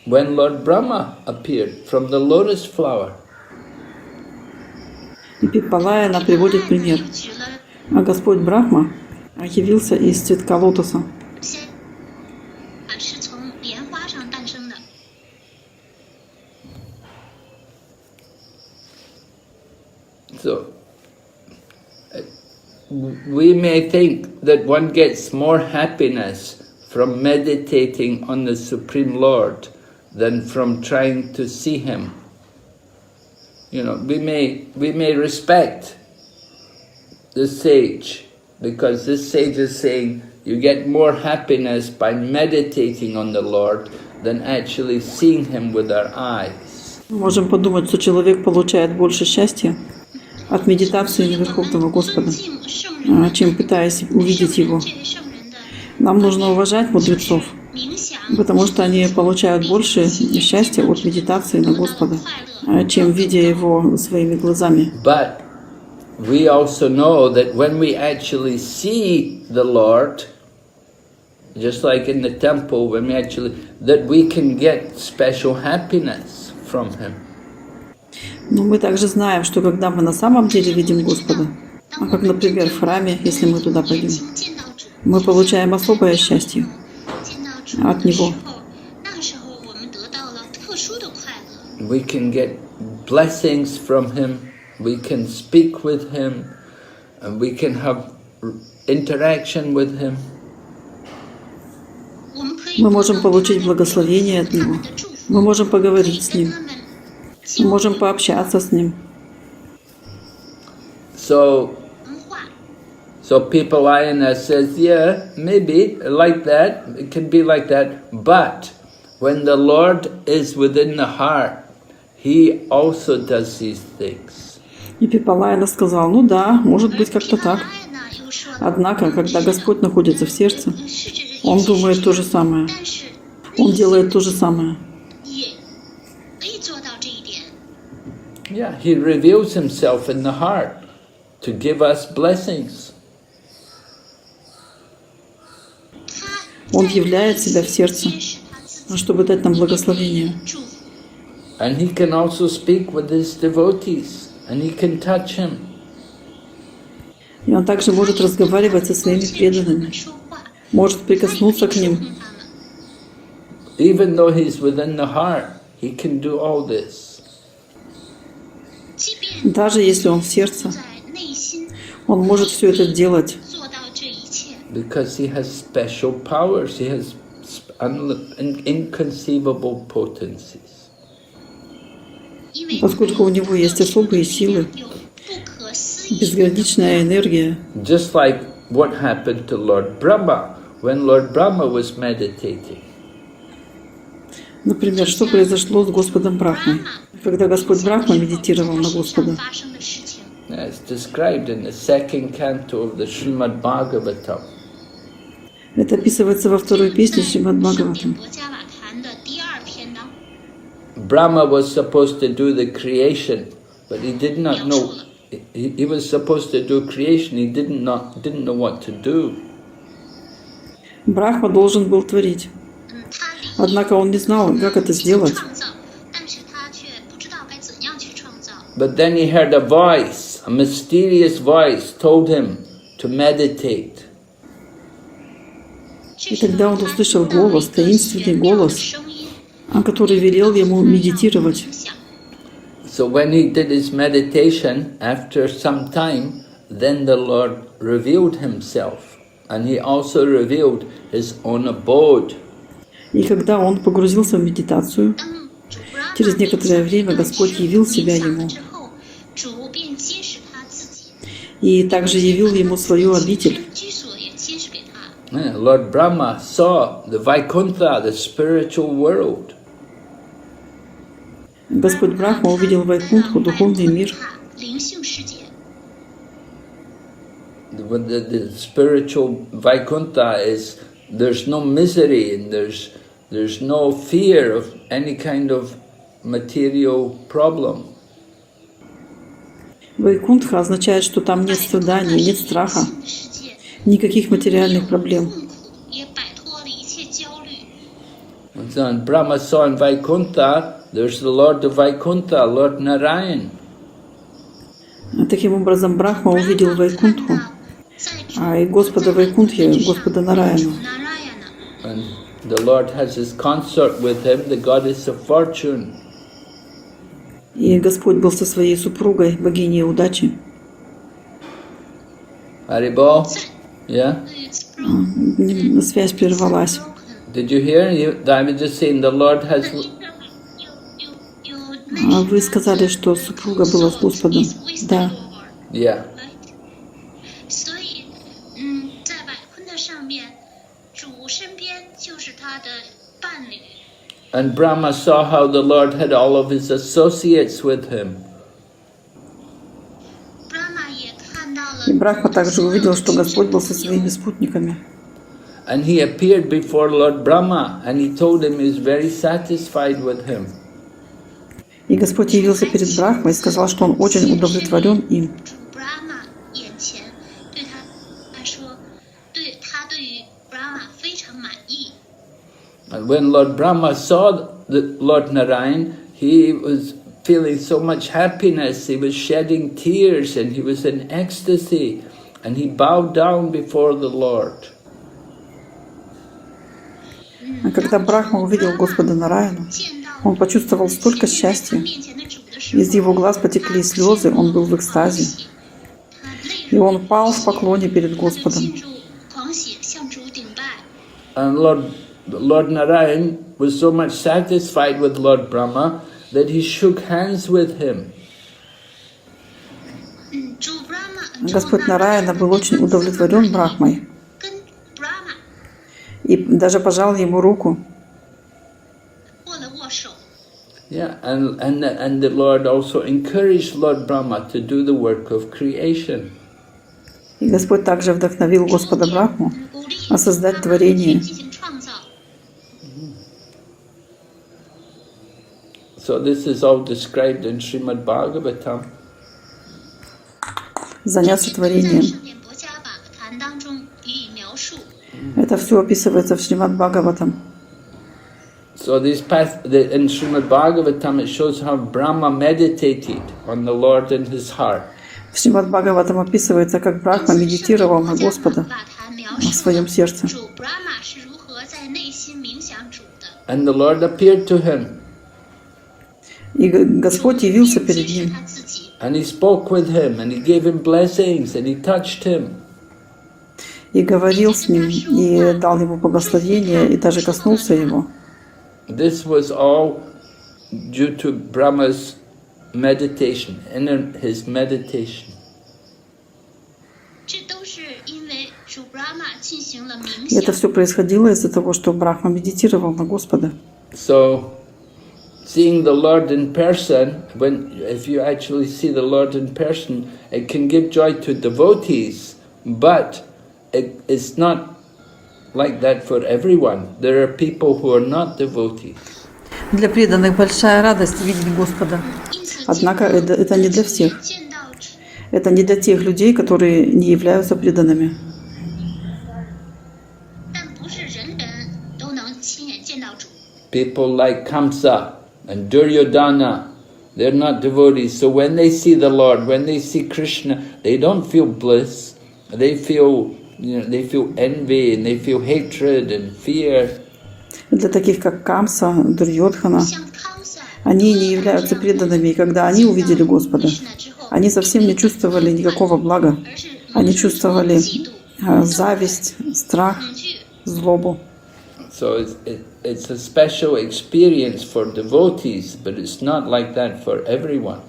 when Lord Brahma appeared from the lotus flower. И Пиппалая она приводит пример. 举了 А Господь Брахма явился из цветка лотоса. 先是从莲花上诞生的。 So we may think that one gets more happiness from meditating on the Supreme Lord than from trying to see Him. You know, we may respect the sage because this sage is saying you get more happiness by meditating on the Lord than actually seeing Him with our eyes. Мы можем подумать, что человек получает больше счастья от медитации на Верховного Господа, 敬圣人 чем пытаясь увидеть Его. 这位圣人的 Нам нужно уважать мудрецов, 冥想， потому что они получают больше счастья от медитации на Господа, 快乐。 чем видя Его своими глазами. But we also know that when we actually see the Lord, just like in the temple, when we actually, that we can get special happiness from Him. Но мы также знаем, что когда мы на самом деле видим Господа, как, например, в храме, если мы туда пойдем, 见到主， мы получаем особое счастье 见到主 от 的时 Него. 候，那时候我们得到了特殊的快乐。 We can get blessings from Him, we can speak with Him, and we can have interaction with Him. 我们可以 Мы можем получить благословение от Него. 他们的祝福， Мы можем поговорить с 跟 Ним. 他们 Мы можем пообщаться с Ним. So 文化。 So Pipalayana says, yeah, maybe like that, it can be like that, but when the Lord is within the heart, He also does these things. И Пиппалайна сказал, ну да, может быть как-то так. 爱呢又说， Однако, когда Господь находится в сердце, 是指人 Он 也 думает то же самое. 但是 Он делает то же самое. 也可以做到这一点。 Yeah, He reveals Himself in the heart to give us blessings. 他 Он являет себя в сердце, 揭示他自己 чтобы дать нам благословение. 祝福， And He can also speak with His devotees, and He can touch him. И Он также может разговаривать со своими преданными, 说话， может прикоснуться к ним. 触碰他们。 Even though He's within the heart, He can do all this. 即便 Даже если Он в сердце, 在内心 Он может все это делать, 做到这一切， Because He has special powers, He has inconceivable potencies. 因为 поскольку у Него есть особые силы, 有不可思议的 безграничная энергия. Just like what happened to Lord Brahma when Lord Brahma was meditating. Например, что произошло с Господом Брахмой, когда Господь Брахма медитировал на Господа? It's described in the second canto of the Srimad-Bhagavatam. Это описывается во второй песне Шримад-Бхагаватам. Brahma was supposed to do the creation, but he did not know. He was supposed to do creation. He didn't know what to do. Брахма должен был творить. Однако он не знал, как это сделать. But then he heard a voice, a mysterious voice, told him to meditate. И тогда он услышал голос, таинственный голос, который велел ему медитировать. So when he did his meditation, after some time, then the Lord revealed himself, and he also revealed his own abode. И когда он погрузился в медитацию, через некоторое время Господь явил себя ему. И также явил ему свою обитель. Lord Brahma saw the Vaikuntha, the spiritual world. Господь Брахма увидел Вайкунтху, духовный мир. The spiritual Vaikuntha is, there's no misery and there's no fear of any kind of material problem. Вайкунтха означает, что там нет страданий, нет страха, никаких материальных проблем. And so Brahma saw in Vaikuntha, there's the Lord of Vaikuntha, Lord Narayan. Таким образом, Брахма увидел Вайкунтху, а и Господа Вайкунтхи, Господа Нараяна. And the Lord has his consort with him, the goddess of fortune. И Господь был со своей супругой, богиней удачи. Haribol? Yeah? Связь прервалась. Did you hear? I was just saying the Lord has... Вы сказали, что супруга была с Господом. Да. Yeah. And Brahma saw how the Lord had all of his associates with him. И Брахма также увидел, что Господь был со своими спутниками. And he appeared before Lord Brahma and he told him he was very satisfied with him. И Господь явился перед Брахмой и сказал, что он очень удовлетворен им. And when Lord Brahma saw the Lord Narayan, he was feeling so much happiness, he was shedding tears and he was in ecstasy and he bowed down before the Lord. А когда Брахма увидел Господа Нараяну, он почувствовал столько счастья. Из его глаз потекли слезы, он был в экстазе. И он пал в поклоне перед Господом. And Lord Narayan was so much satisfied with Lord Brahma that he shook hands with him. Господь Нараяна был очень удовлетворен Брахмой и даже пожал ему руку. Yeah, and the Lord also encouraged Lord Brahma to do the work of creation. И Господь также вдохновил Господа Брахму создать творение. So this is all described in Srimad-Bhagavatam. Заняться творением. Это все описывается в Шримад-Бхагаватам. So in Srimad-Bhagavatam it shows how Brahma meditated on the Lord in his heart. В Шримад-Бхагаватам описывается, как Брахма медитировал на Господа в своем сердце. And the Lord appeared to him. И Господь явился перед ним. And he spoke with him, and he gave him blessings, and he touched him. И говорил с ним, и дал ему благословение, и даже коснулся его. This was all due to Brahma's meditation, his meditation. И это все происходило из-за того, что Брахма медитировал на Господа. So, seeing the Lord in person, if you actually see the Lord in person, it can give joy to devotees, but it's not like that for everyone. There are people who are not devotees. Для преданных большая радость видеть Господа. Однако это не для всех. Это не для тех людей, которые не являются преданными. People like Kamsa and Duryodhana, they're not devotees. So when they see the Lord, when they see Krishna, they don't feel bliss. They feel, they feel envy and they feel hatred and fear. Для таких, как Камса, Дурьодхана, они не являются преданными. И когда они увидели Господа, они совсем не чувствовали никакого блага. Они чувствовали зависть, страх, злобу. So it's a special experience for devotees, but it's not like that for everyone.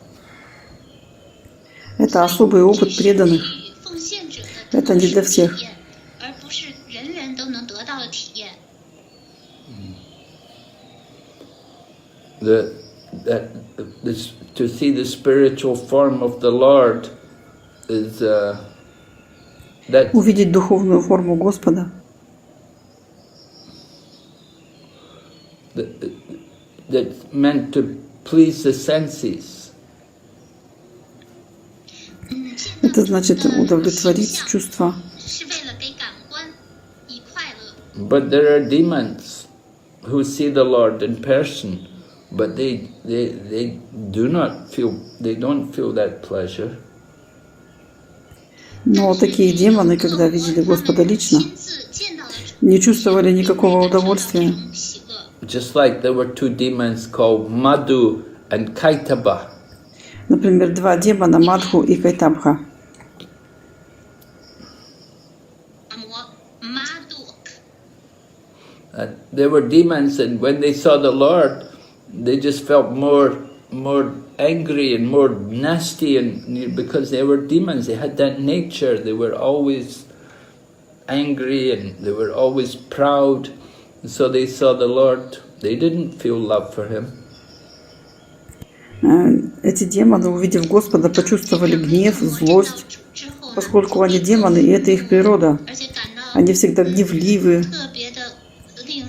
Это особый опыт преданных. Это не для всех. To see the spiritual form of the Lord is that. Увидеть духовную форму Господа. That's meant to please the senses. Это значит удовлетворить чувства. But there are demons who see the Lord in person, but they don't feel that pleasure. Но такие демоны, когда видели Господа лично, не чувствовали никакого удовольствия. Just like there were two demons called Madhu and Kaitaba. Например, два демона, Мадху и Кайтабха. They were demons, and when they saw the Lord, they just felt more angry and more nasty, and because they were demons, they had that nature. They were always angry and they were always proud. So they saw the Lord. They didn't feel love for Him. Эти демоны, увидев Господа, почувствовали гнев, злость, поскольку они демоны, и это их природа. Они всегда гневливы,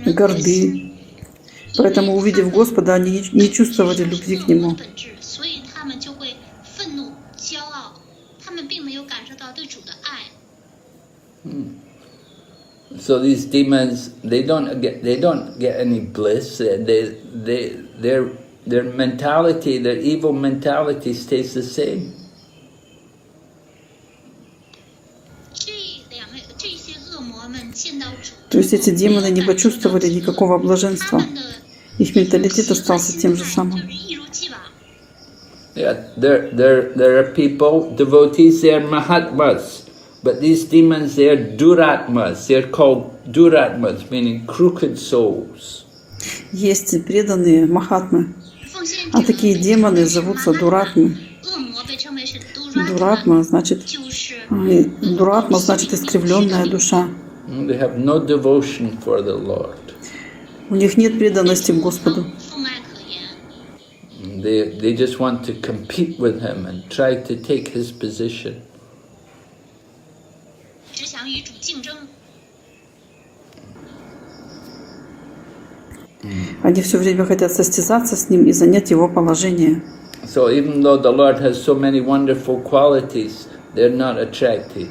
горды. Поэтому, увидев Господа, они не чувствовали любви к Нему. So these demons, they don't get any bliss. Their mentality, their evil mentality, stays the same. То есть эти демоны не почувствовали никакого блаженства. Их менталитет остался тем же самым. Yeah, there are people, devotees, they are Mahatmas, but these demons, they are Duratmas. They are called Duratmas, meaning crooked souls. Есть преданные Махатмы, а такие демоны зовутся Дуратмы. Дуратма значит искривленная душа. They have no devotion for the Lord. У них нет преданности к Господу. They just want to compete with Him and try to take His position. Они все время хотят состязаться с Ним и занять Его положение. So even though the Lord has so many wonderful qualities, they're not attracted.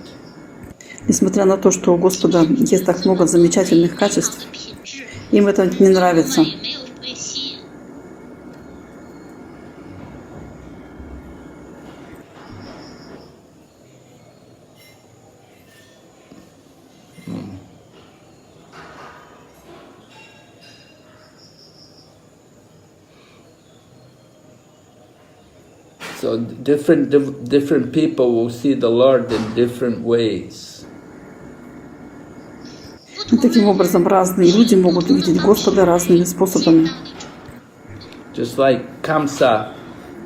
Несмотря на то, что у Господа есть так много замечательных качеств, им это не нравится. So different people will see the Lord in different ways. И таким образом разные люди могут увидеть Господа разными способами. Just like Kamsa.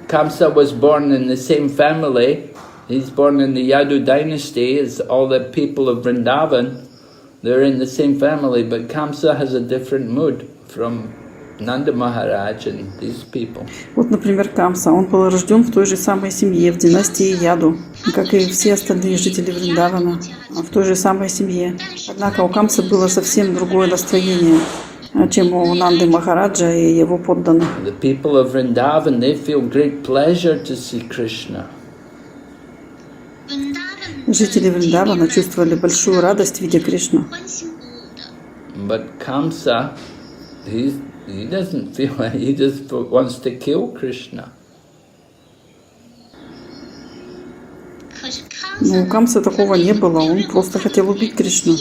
Kamsa was born in the same family. He's born in the Yadu dynasty as all the people of Vrindavan. They're in the same family, but Kamsa has a different mood from Nanda Maharaj and these people. Вот, например, Камса. Он был рожден в той же самой семье, в династии Яду, как и все остальные жители Вриндавана, в той же самой семье. Однако у Камса было совсем другое настроение, чем у Нанды Махараджа и его подданных. The people of Vrindavan, they feel great pleasure to see Krishna. Жители Вриндавана чувствовали большую радость, видя Кришну. But Kamsa, he doesn't feel it. He just wants to kill Krishna. Но у Камса такого не было, он просто хотел убить Кришну.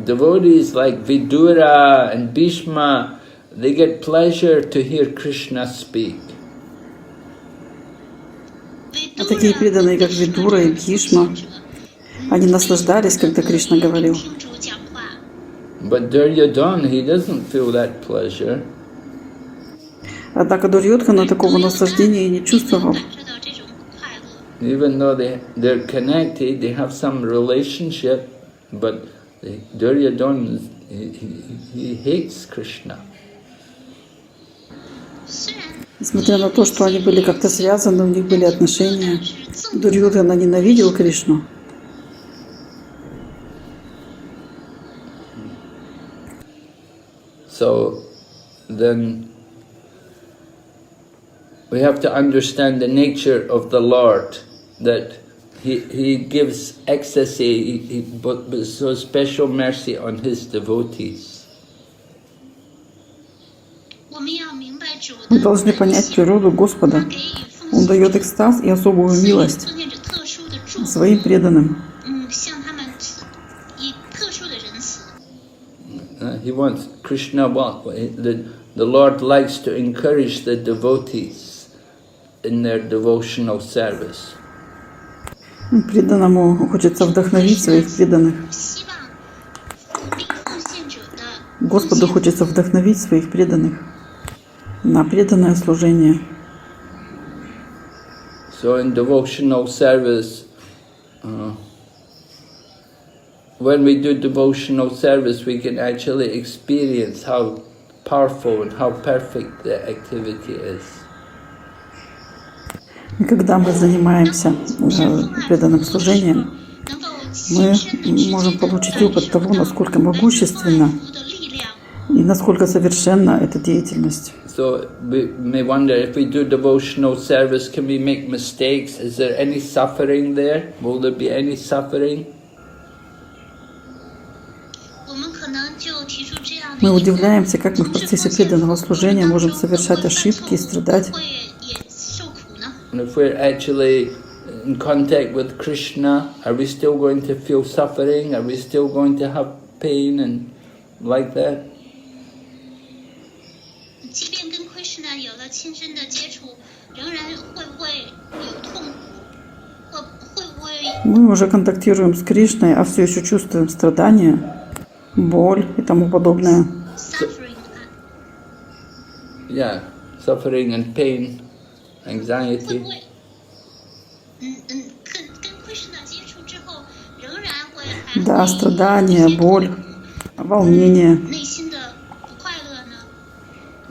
Devotees like Vidura and Bhishma, they get pleasure to hear Krishna speak. А такие преданные, как Видура и Бхишма, они наслаждались, когда Кришна говорил. But Duryodhana, he doesn't feel that pleasure. Однако Дурьодхана такого наслаждения и не чувствовал. Even though they're connected, they have some relationship, but Duryodhana, he hates Krishna. Несмотря на то, что они были как-то связаны, у них были отношения, Дурьодхана ненавидел Кришну. So then we have to understand the nature of the Lord, that He gives ecstasy, he bestows special mercy on His devotees. Мы должны понять природу Господа. Он дает экстаз и особую милость своим преданным. He wants Krishna. The Lord likes to encourage the devotees in their devotional service. Преданному хочется вдохновить своих преданных. Господу хочется вдохновить своих преданных на преданное служение. So in devotional service, when we do devotional service, we can actually experience how powerful and how perfect the activity is. И когда мы занимаемся преданным служением, мы можем получить опыт того, насколько могущественна и насколько совершенна эта деятельность. So we may wonder, if we do devotional service, can we make mistakes? Is there any suffering there? Will there be any suffering? Мы удивляемся, как мы в процессе преданного служения можем совершать ошибки и страдать. And if we're actually in contact with Krishna, are we still going to feel suffering? Are we still going to have pain and like that? Мы уже контактируем с Кришной, а все еще чувствуем страдания, боль и тому подобное. Yeah, suffering and pain, anxiety. Да, страдания, боль, волнение.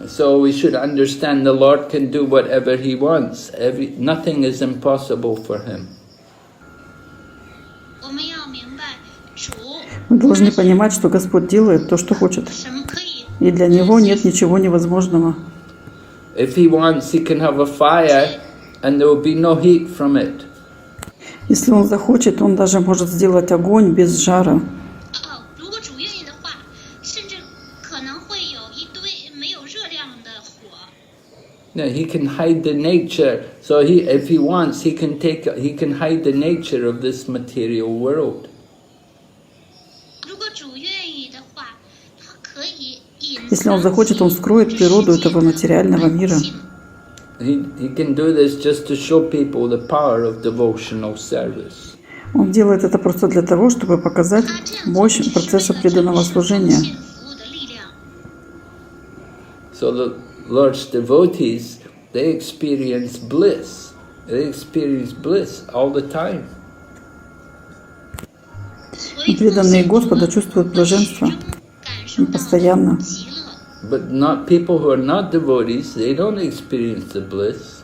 So we should understand the Lord can do whatever He wants. Nothing is impossible for Him. Мы должны понимать, что Господь делает то, что хочет. И для Него нет ничего невозможного. If He wants, He can have a fire and there will be no heat from it. Если Он захочет, Он даже может сделать огонь без жара. Yeah, He can hide the nature. So if He wants, He can hide the nature of this material world. Если Он захочет, Он скроет природу этого материального мира. He can do this just to show people the power of devotional service. Он делает это просто для того, чтобы показать мощь процесса преданного служения. So the Lord's devotees, they experience bliss. They experience bliss all the time. И преданные Господа чувствуют блаженство постоянно. But not people who are not devotees, they don't experience the bliss.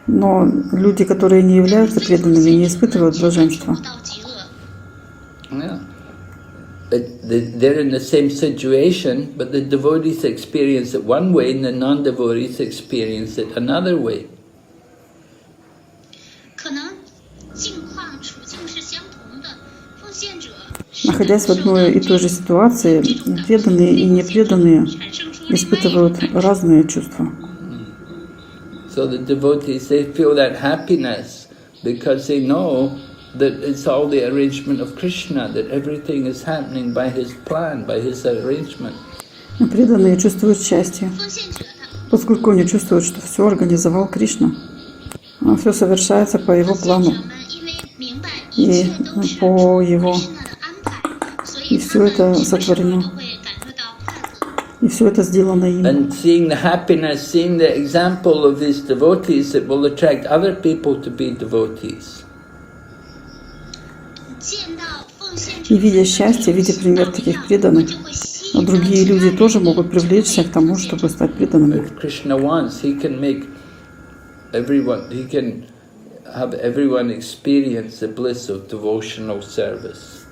Но люди, которые не являются преданными, не испытывают блаженства. Yeah. They're in the same situation, but the devotees experience it one way and the non-devotees experience it another way. 可能境况处境是相同的，奉献者 Находясь в одной и той же ситуации, преданные и непреданные испытывают разные чувства. So the devotees, they feel that happiness because they know that it's all the arrangement of Krishna, that everything is happening by his plan, by his arrangement. Преданные чувствуют счастье, 奉献者他 поскольку они чувствуют, что все организовал Кришна. Все совершается по его 奉献 плану 者们因为明白 и 一切都是 по его, कृष्ण的安排，所 и 以 все 他们 это 什么时候 сотворено, 都会感受到快乐。 и все это сделано им. And seeing the happiness, seeing the example of these devotees, it will attract other people to be devotees. 见到奉献者 И видя счастье, видя пример таких преданных, 就会吸引 другие люди тоже могут привлечься к тому, чтобы стать преданными. If Krishna wants, he can make everyone, he can have everyone experience the bliss of devotional service.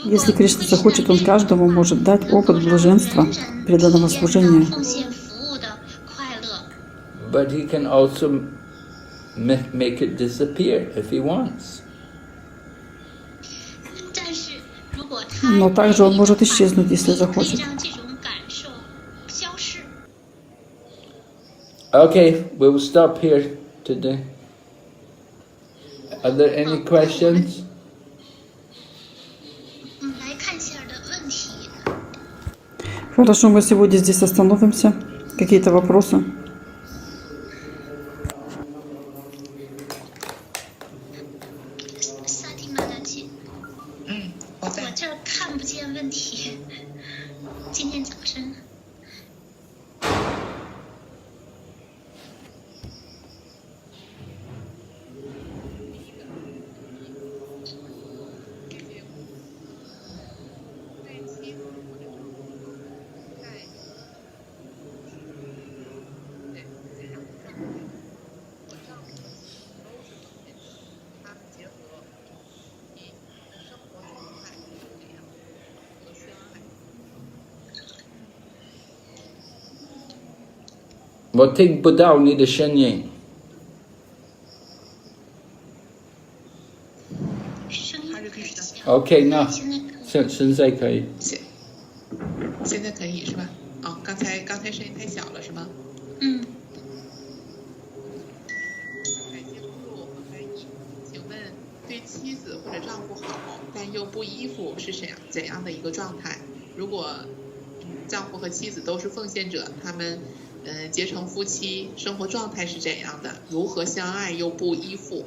Если Кришна захочет, он каждому может дать опыт блаженства преданного служения. 奉献服务的快乐。 But he can also make it disappear if he wants. 但是如果他 Но также он может исчезнуть, если 可以 захочет. 让这种感受消失。 Okay, we'll stop here today. Are there any questions? 来看一下的问题。 Хорошо, мы сегодня здесь остановимся. Какие-то вопросы? 萨蒂玛大姐，我在我这儿看不见问题。今天早晨。 我听不到你的声音。声音还是可以的。 OK， 那现在现在可以。现在可以是吧？哦，刚才声音太小了是吗？嗯，请问对妻子或者丈夫好，但又不依附是怎样的一个状态？如果丈夫和妻子都是奉献者，他们结成夫妻，生活状态是怎样的？如何相爱又不依附？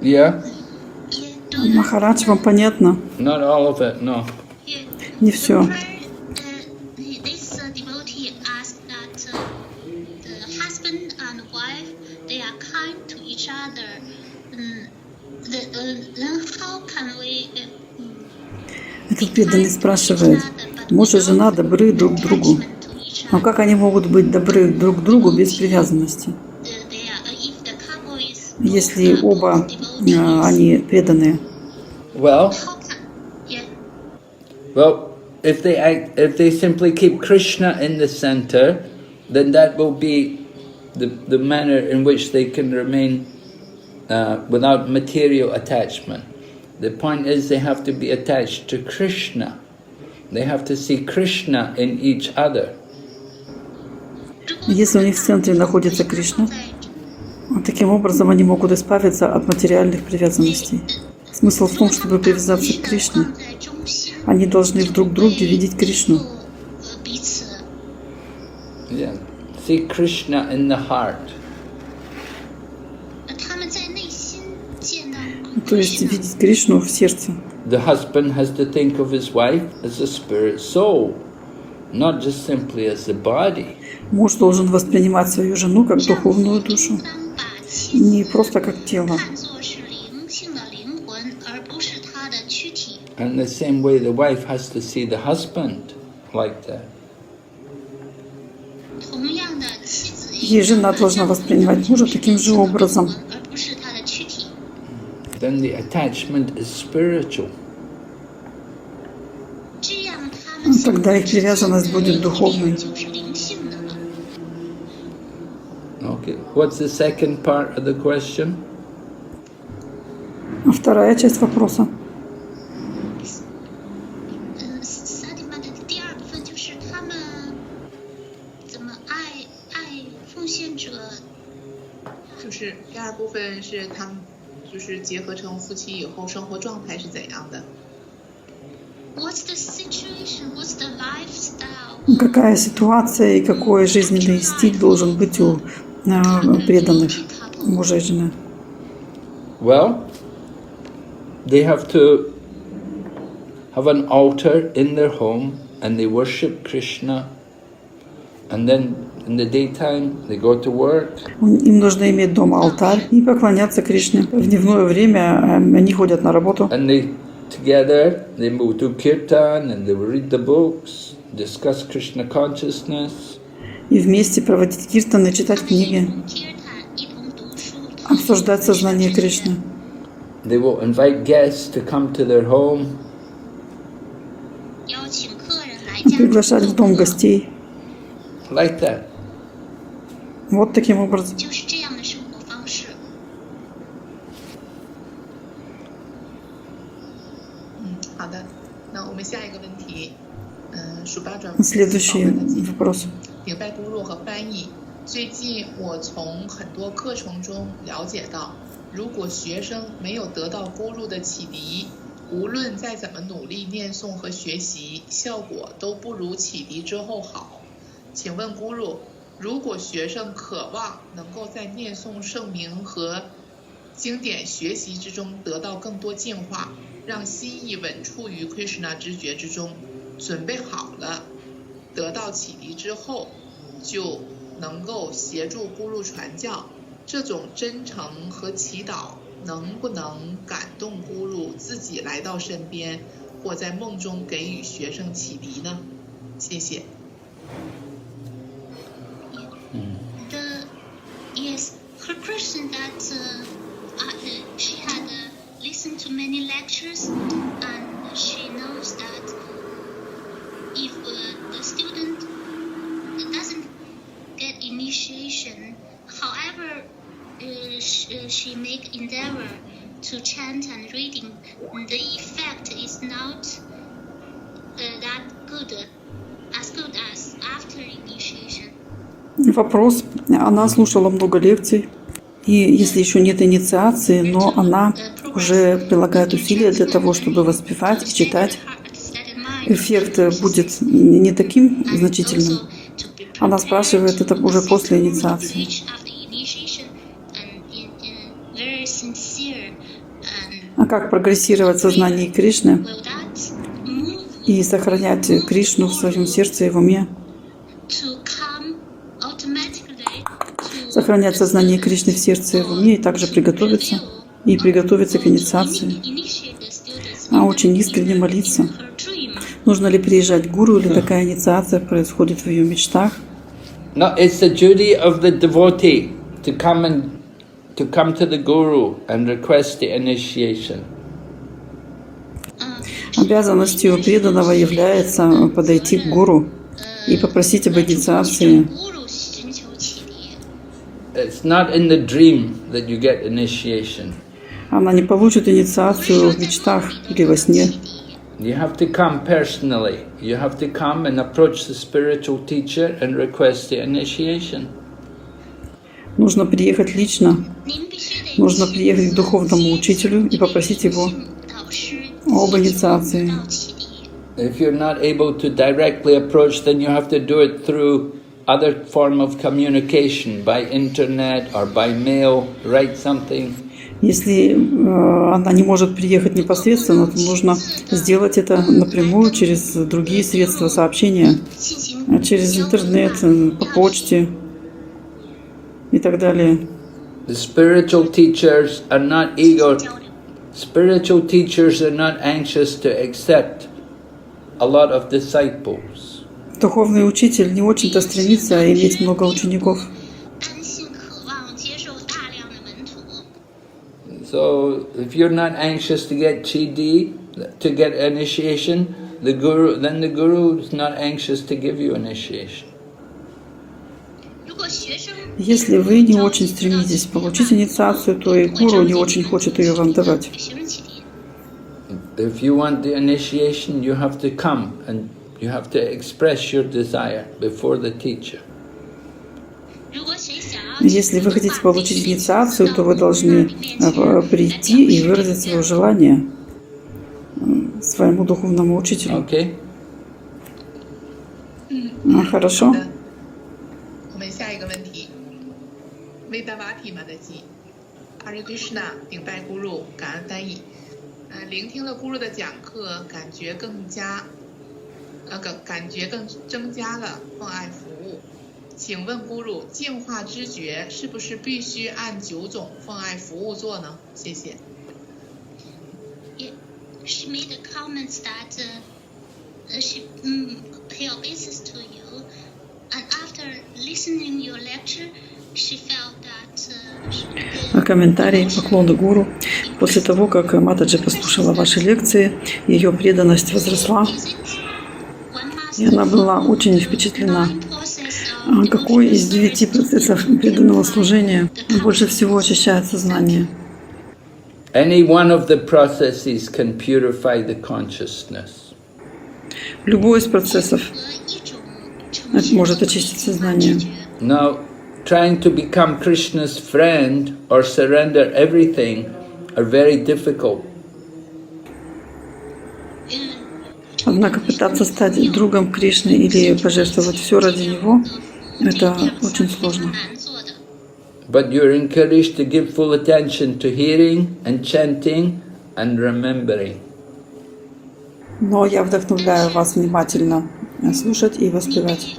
Yeah? Махарадж, вам понятно? Not all of it, no. Не все. This devotee asked that the husband and wife they are kind to each other. Then how can we? Этот преданный спрашивает, муж и жена добры друг другу. Но как они могут быть добры друг другу без привязанности? Если оба они преданные. Well, if they simply keep Krishna in the center, then that will be the manner in which they can remain without material attachment. The point is they have to be attached to Krishna. They have to see Krishna in each other. Если у них в центре находится Кришна, таким образом они могут избавиться от материальных привязанностей. Смысл в том, чтобы привязаться к Кришне. Они должны в друг друге видеть Кришну. Yeah. See Krishna in the heart. То есть видеть Кришну в сердце. The husband has to think of his wife as a spirit soul, not just simply as the body. Муж должен воспринимать свою жену как духовную душу, не просто как тело. 看作是灵性的灵魂，而不是他的躯体。 And the same way the wife has to see the husband like that. 同样的，妻子 И жена должна воспринимать мужа таким же образом. 而不是他的躯体。 Then the attachment is spiritual. 这样他们 Тогда их привязанность будет духовной. 就是灵性的了。 Okay. What's the second part of the question? А вторая часть вопроса. 萨蒂玛的第二部分就是他们怎么爱奉献者。 就是第二部分是他们就是结合成夫妻以后生活状态是怎样的？ What's the situation? What's the lifestyle? Какая ситуация и какой жизненный стиль должен быть у преданных мужа и жены? Well, they have to have an altar in their home and they worship Krishna. And then in the daytime they go to work. Им нужно иметь дома алтарь и поклоняться Кришне. В дневное время они ходят на работу. And they together they will do kirtan and they will read the books, discuss Krishna consciousness. И вместе проводить киртаны, читать книги, kirtan 一同读书， обсуждать сознание Кришны. They will invite guests to come to their home. 邀请客人来家 Приглашать в дом гостей. Like that. Вот таким образом. 就是这样的生活方式。好的，那我们下一个问题，鼠八转。 Следующий вопрос. 明白咕噜和翻译。最近我从很多课程中了解到，如果学生没有得到咕噜的启迪，无论再怎么努力念诵和学习，效果都不如启迪之后好。请问咕噜，如果学生渴望能够在念诵圣名和经典学习之中得到更多净化，让心意稳处于 Krishna 知觉之中，准备好了，得到启迪之后，就能够协助咕噜传教，这种真诚和祈祷能不能感动咕噜自己来到身边，或在梦中给予学生启迪呢？谢谢。Yes, her question that she had listened to many lectures and she knows that if the student doesn't get initiation, however she make endeavor to chant and reading, the effect is not that good as after initiation. Вопрос. Она слушала много лекций, и если еще нет инициации, но она уже прилагает усилия для того, чтобы воспевать и читать, эффект будет не таким значительным. Она спрашивает это уже после инициации. А как прогрессировать в сознании Кришны и сохранять Кришну в своем сердце и в уме? Сохранять сознание Кришны в сердце и в уме, и также приготовиться к инициации. А очень искренне молиться. Нужно ли приезжать к гуру, или такая инициация происходит в ее мечтах? No, it's the duty of the devotee to come to the guru and request the initiation. Обязанностью преданного является подойти к гуру и попросить об инициации. It's not in the dream that you get initiation. Она не получит инициацию в мечтах или во сне. You have to come personally. You have to come and approach the spiritual teacher and request the initiation. Нужно приехать лично. Нужно приехать к духовному учителю и попросить его об инициации. If you're not able to directly approach, then you have to do it through other form of communication, by internet or by mail, write something. Если она не может приехать непосредственно, то нужно сделать это напрямую через другие средства сообщения, через интернет, по почте и так далее. The spiritual teachers are not 交流。 Spiritual teachers are not anxious to accept a lot of disciples. Духовный учитель не очень-то стремится иметь много учеников. 担心渴望接受大量的门徒。 So if you're not anxious to get chidi, to get initiation, the guru is not anxious to give you initiation. 如果学生 Если вы не очень стремитесь получить инициацию, то и гуру не очень хочет ее вам давать. 给学生启迪。 If you want the initiation, you have to come and you have to express your desire before the teacher. 如果谁想要 Если вы хотите получить инициацию, то вы должны прийти и выразить свое желание своему духовному учителю. Okay? Хорошо? 好的，我们下一个问题。Vedavati Mataji， Hare Krishna， 顶拜咕噜，感恩翻译。聆听了咕噜的讲课，感觉更增加了奉爱服务。请问咕噜，净化知觉是不是必须按9种奉爱服务做呢？谢谢。She made the comments that she pay obeisance to you, and after listening your lecture, she felt that. Комментарий, поклоны гуру. После того, как Матаджи послушала ваши лекции, ее преданность возросла, и она была очень впечатлена. Какой из 9 процессов преданного служения больше всего очищает сознание? Any one of the processes can purify the consciousness. Любой из процессов может очистить сознание. Now, trying to become Krishna's friend or surrender everything are very difficult. Однако пытаться стать другом Кришны или пожертвовать все ради него – это очень сложно. But you're encouraged to give full attention to hearing and chanting and remembering. Но я вдохновляю вас внимательно слушать и воспевать,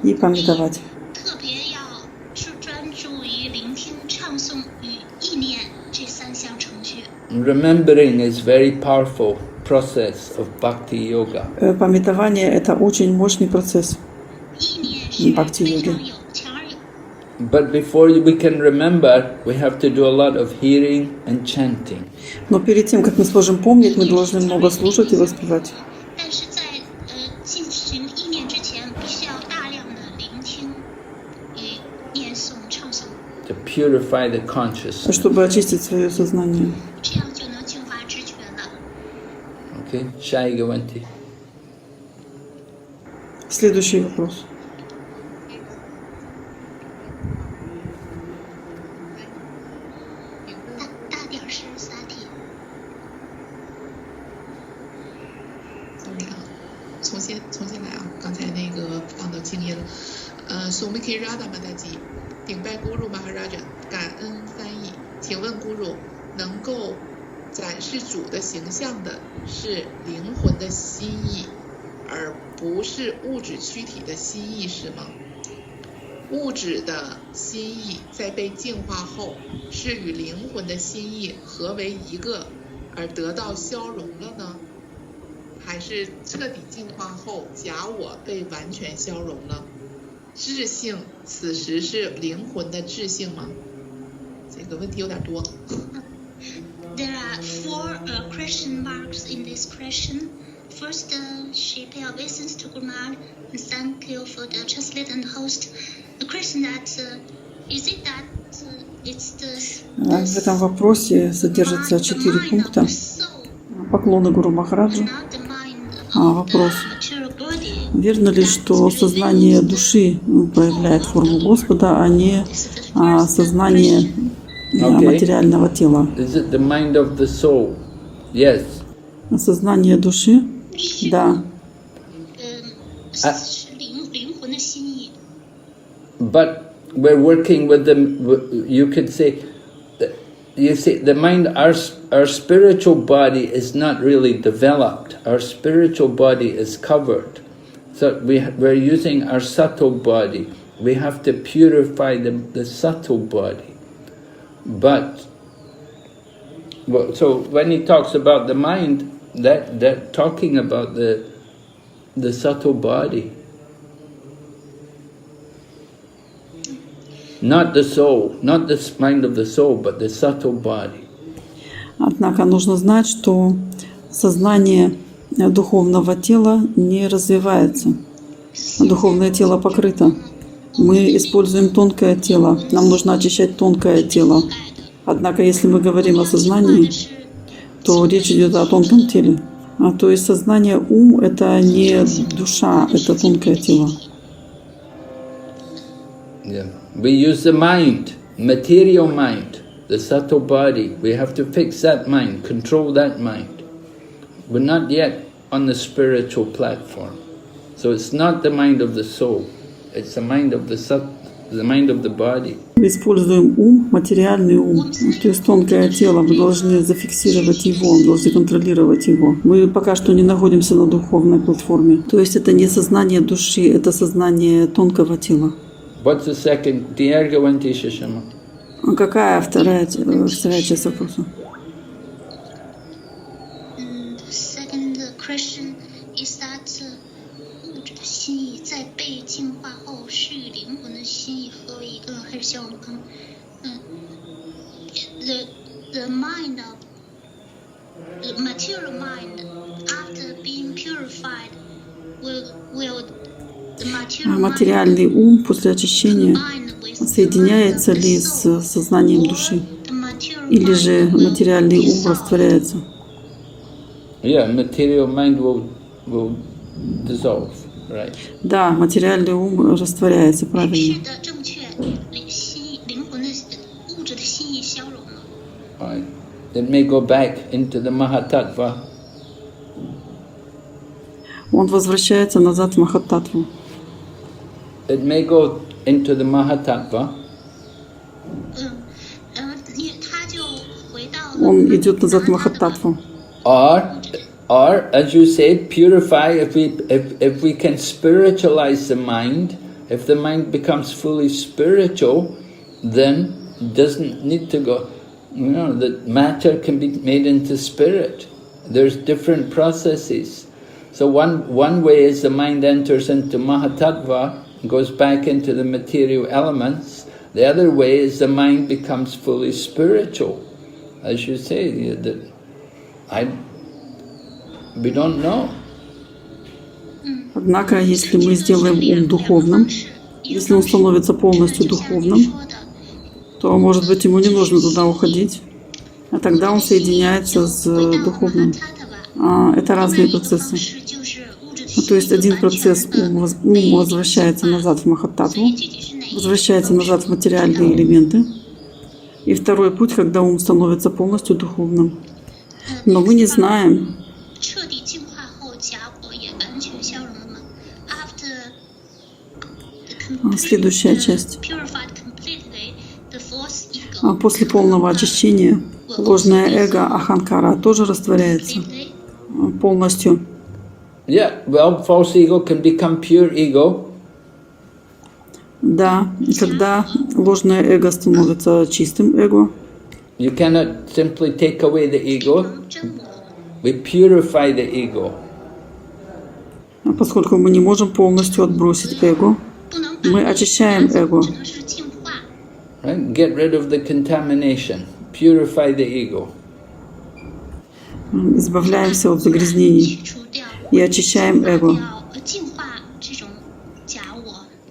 и памятовать. 特别要是专注于聆听、唱诵与意念这3项程序。 Remembering is very powerful process of bhakti yoga. Памятование – это очень мощный процесс 意念是非常有强而有。 But before we can remember, we have to do a lot of hearing and chanting. Но перед тем, как мы сможем помнить, мы должны много слушать и воспевать. 但是在进行意念之前，必须要大量的聆听与念诵、唱诵， To purify the consciousness. Чтобы очистить свое сознание. 这样就能净化知觉了。 Okay, Shai Gawanti. Следующий вопрос. 大点是萨提。重新来啊！刚才那个放到静音了。Sumiki Radha Mataji， 顶拜咕噜 Mахарадж， 感恩翻译。请问咕噜，能够展示主的形象的是灵魂的心意，而不是物质躯体的心意，是吗？物质的心意在被净化后，是与灵魂的心意合为一个，而得到消融了呢？还是彻底净化后，假我被完全消融了？智性此时是灵魂的智性吗？这个问题有点多。There are 4 question marks in this question. First, she pay obeisance to Guru Maharaj, and thank you for the translate and host. The question that is it that it's В этом вопросе содержится 4 пункта. Поклоны Гуру Махараджу. Вопрос. Верно ли, что сознание души проявляет форму Господа, а не сознание материального тела? Is it the mind of the soul? Yes. Сознание души? Да. But we're working with them. You could say, you see, the mind, our spiritual body is not really developed. Our spiritual body is covered. So we're using our subtle body. We have to purify the subtle body. But so when he talks about the mind, that talking about the subtle body, not the soul, not the mind of the soul, but the subtle body. Однако нужно знать, что сознание духовного тела не развивается. Духовное тело покрыто. Мы используем тонкое тело. Нам нужно очищать тонкое тело. Однако, если мы говорим о сознании, то речь идет о тонком теле. То есть сознание, ум — это не душа, это тонкое тело. Yeah. We use the mind, material mind, the subtle body. We have to fix that mind, control that mind. We're not yet on the spiritual platform. So it's not the mind of the soul. It's the mind of the mind of the body. Мы используем ум, материальный ум, то есть тонкое тело. Мы должны зафиксировать его, должны контролировать его. Мы пока что не находимся на духовной платформе. То есть это не сознание души, это сознание тонкого тела. What's the second? Какая вторая часть вопроса? Second question is that 物质的心意在被净化后是与灵魂的心意合为一个，还是像我们刚the mind of the material mind after being purified will the material Материальный ум после очищения соединяется ли с сознанием души? Или же материальный ум растворяется? Yeah, material mind will dissolve, right? Да, материальный ум растворяется, правильно. Right. It may go back into the Mahatattva. Он возвращается назад в Махататтву. It may go into the Mahatattva. Он идет назад в Махататтву. Or, as you say, purify. If we can spiritualize the mind, if the mind becomes fully spiritual, then it doesn't need to go. You know, the matter can be made into spirit. There's different processes. So one way is the mind enters into Mahatattva, goes back into the material elements. The other way is the mind becomes fully spiritual. As you say, we don't know. Однако, если мы сделаем ум духовным, если он становится полностью духовным, то, может быть, ему не нужно туда уходить, а тогда он соединяется с духовным. Это разные процессы. То есть один процесс ум возвращается назад в Махататтву, возвращается назад в материальные элементы. И второй путь, когда ум становится полностью духовным. Но мы не знаем. Следующая часть. После полного очищения ложное эго Аханкара тоже растворяется полностью. Yeah, well, false ego can become pure ego. Да, и когда ложное эго становится чистым эго. You cannot simply take away the ego. We purify the ego. Поскольку мы не можем полностью отбросить эго, мы очищаем эго. Right? Get rid of the contamination. Purify the ego. Избавляемся от загрязнений и очищаем эго.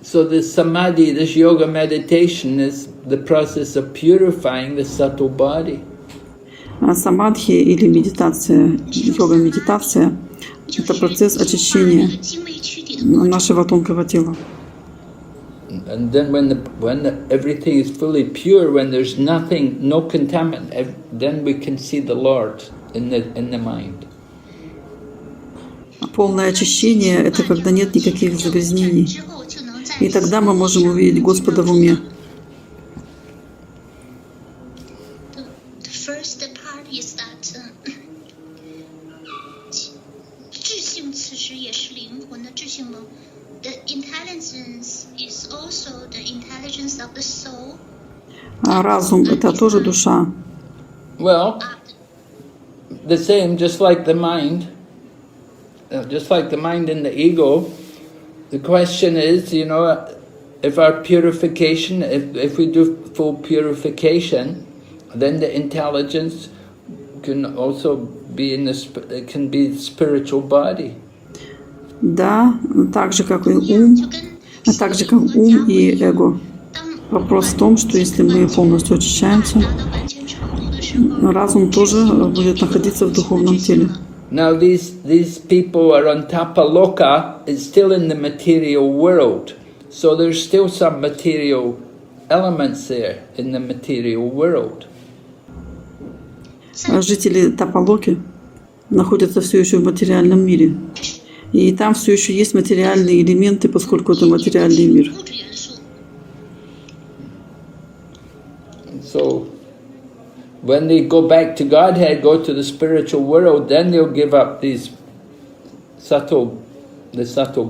So this samadhi, this yoga meditation is the process of purifying the subtle body. Самадхи или медитация, йога-медитация – это процесс очищения нашего тонкого тела. And then when everything is fully pure, when there's nothing, no contaminant, then we can see the Lord in the mind. Полное очищение – это когда нет никаких загрязнений. И тогда мы можем увидеть Господа в уме. А разум – это тоже душа. Well, the same, just like the mind and the ego. The question is, if our purification, if we do full purification, then the intelligence can also be it can be the spiritual body. Да, так же как и ум и эго. Вопрос в том, что если мы полностью очищаемся, разум тоже будет находиться в духовном теле. Now these people are on Tapaloka, it's still in the material world. So there's still some material elements there in the material world. Жители Тапалоки находятся все еще в материальном мире. И там все еще есть материальные элементы, поскольку это материальный мир. So when they go back to Godhead, go to the spiritual world, then they'll give up the subtle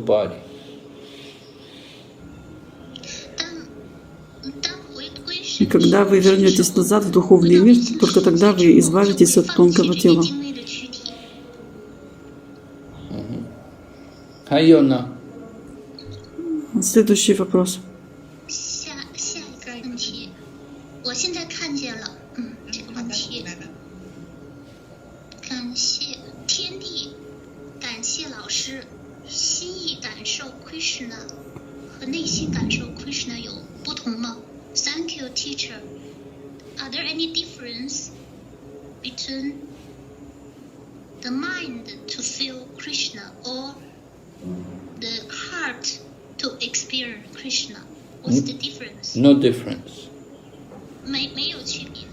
body. И когда вы вернетесь назад в духовный мир, только тогда вы избавитесь от тонкого тела. Хайона. Следующий вопрос. 下一个问题，我现在看见了，这个问题，感谢天地，感谢老师，心意感受 Krishna 和内心感受 Krishna 有不同吗 ？Thank you, teacher. Are there any difference between the mind to feel Krishna or the heart to experience Krishna? What's the difference? No difference. 没有区别。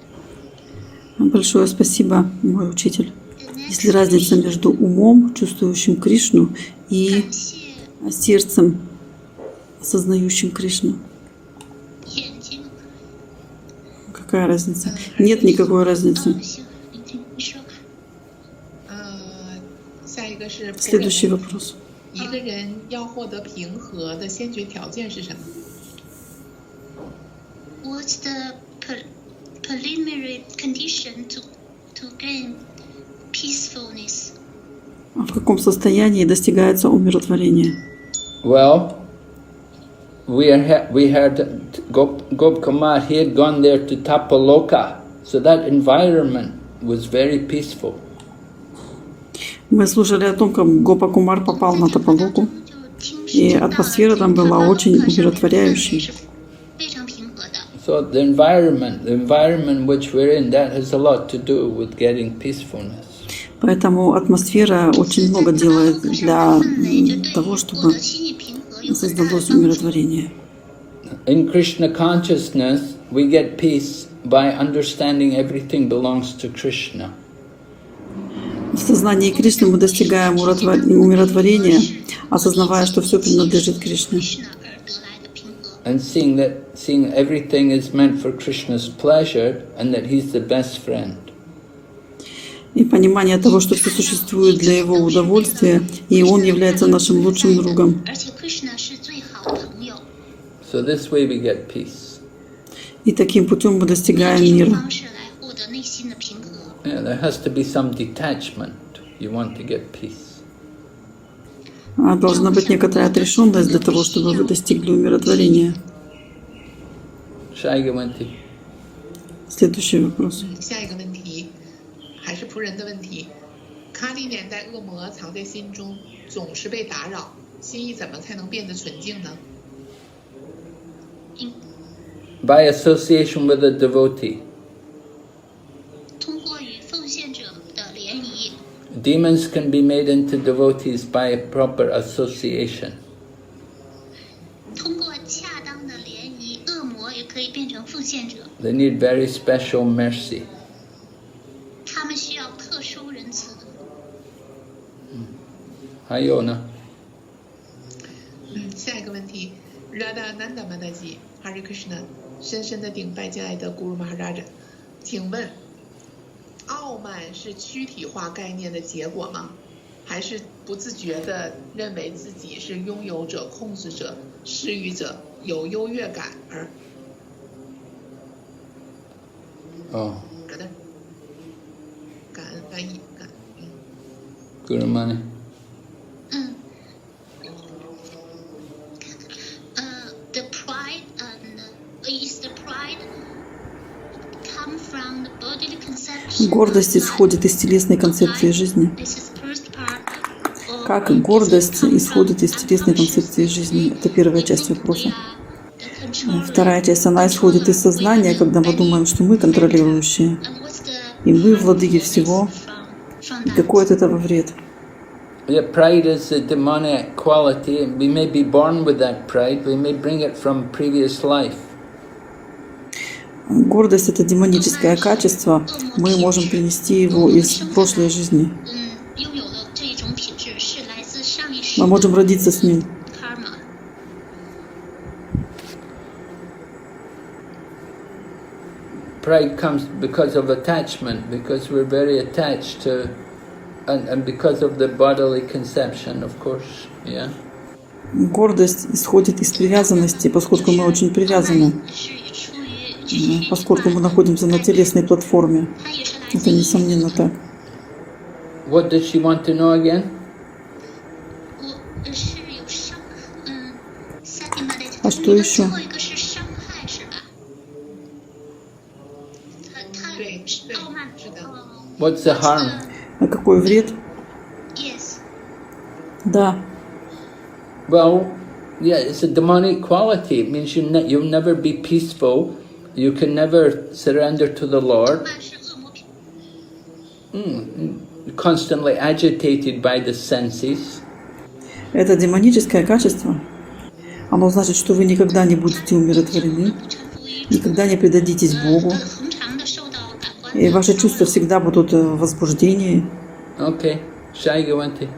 Большое спасибо, мой учитель. Есть ли разница между умом, чувствующим Кришну, и сердцем, осознающим Кришну? Какая разница? Нет никакой разницы. Следующий вопрос. 一个人要获得平和的先决条件是什么？ What's the preliminary condition to gain peacefulness? В каком состоянии достигается умиротворение? Well, we heard Gopkumar, he had gone there to Tapaloka, so that environment was very peaceful. Мы слушали о том, как Гопа Кумар попал на Тапалоку, и атмосфера там была очень умиротворяющей. So the environment which we're in, that has a lot to do with getting peacefulness. Поэтому атмосфера очень много делает для того, чтобы создалось умиротворение. In Krishna consciousness, we get peace by understanding everything belongs to Krishna. В сознании Кришны мы достигаем умиротворения, осознавая, что все принадлежит Кришне. And seeing everything is meant for Krishna's pleasure and that he's the best friend. И понимание того, что все существует для его удовольствия, и он является нашим лучшим другом. So this way we get peace. И таким путем мы достигаем мира. Yeah, there has to be some detachment. You want to get peace. Должна быть некоторая отрешенность для того, чтобы вы достигли умиротворения. Следующий вопрос. 下一个问题还是仆人的问题。卡里年代恶魔藏在心中，总是被打扰，心意怎么才能变得纯净呢？ By association with a devotee. Demons can be made into devotees by a proper association. They need very special mercy. Hayona. 下一个问题 ，Radha Nanda Mataji Hare Krishna 深深的顶拜敬爱的 Guru Maharaj， 请问，傲慢是躯体化概念的结果吗？还是不自觉地认为自己是拥有者、控制者、施予者，有优越感而 Oh, 好的，感恩翻译，感恩。 Guru Mani. The pride is the pride come from the bodily conception. Гордость исходит из телесной концепции жизни. This is the first part. Как гордость исходит из телесной концепции жизни? Это первая часть вопроса. Вторая часть, она исходит из сознания, когда мы думаем, что мы контролирующие, и мы владыки всего. И какой от этого вред? Yeah, pride is a demonic quality. We may be born with that pride. We may bring it from previous life. Гордость – это демоническое качество. Мы можем принести его из прошлой жизни. Мы можем родиться с ним. Pride comes because of attachment, because we're very attached to, and because of the bodily conception, of course, yeah. Гордость исходит из привязанности, поскольку мы очень привязаны, поскольку мы находимся на телесной платформе. Это несомненно так. What does she want to know again? А что еще? What's the harm? А какой вред? Да. Well, yeah, it's a demonic quality. It means you'll never be peaceful. You can never surrender to the Lord. Constantly agitated by the senses. Это демоническое качество. Оно значит, что вы никогда не будете умиротворены, никогда не предадитесь Богу, и ваши чувства всегда будут в возбуждении. Okay, Shaigavanti.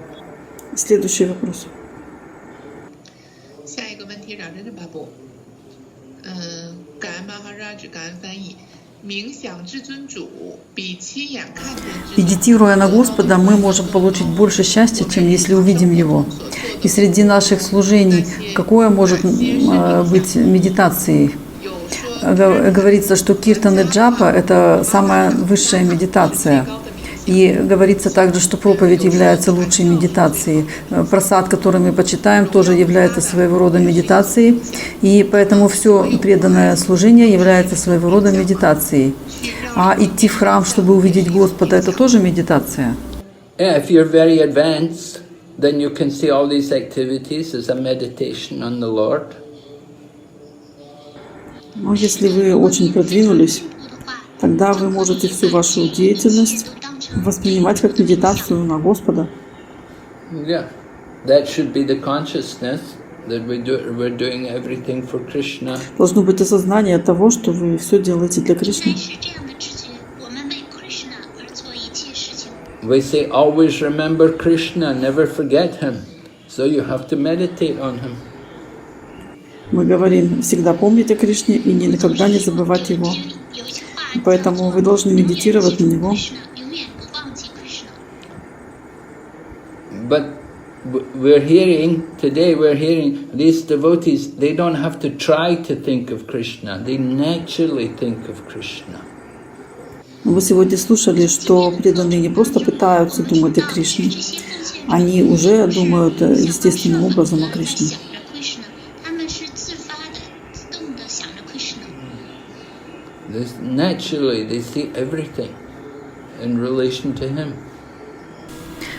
Следующий вопрос. 下一个问题，让人巴布。感恩 Махарадж， 感恩翻译。冥想至尊主比亲眼看见至尊主。 Медитируя на Господа, мы можем получить больше счастья, чем если увидим Его. И среди наших служений какое может быть медитацией? Говорится, что киртан и джапа – это самая высшая медитация. И говорится также, что проповедь является лучшей медитацией. Прасад, который мы почитаем, тоже является своего рода медитацией. И поэтому все преданное служение является своего рода медитацией. А идти в храм, чтобы увидеть Господа, это тоже медитация. Yeah, if you're very advanced, then you can see all these activities as a meditation on the Lord. Но если вы очень продвинулись, тогда вы можете всю вашу деятельность воспринимать как медитацию на Господа. Yeah, that should be the consciousness that we're doing everything for Krishna. Должно быть осознание того, что вы все делаете для Кришны. We say always remember Krishna, never forget him. So you have to meditate on him. Мы говорим, всегда помните о Кришне и никогда не забывать Его. Поэтому вы должны медитировать на Него. But today we're hearing these devotees, they don't have to try to think of Krishna, they naturally think of Krishna. Вы сегодня слушали, что преданные не просто пытаются думать о Кришне, они уже думают естественным образом о Кришне. Naturally they see everything in relation to him.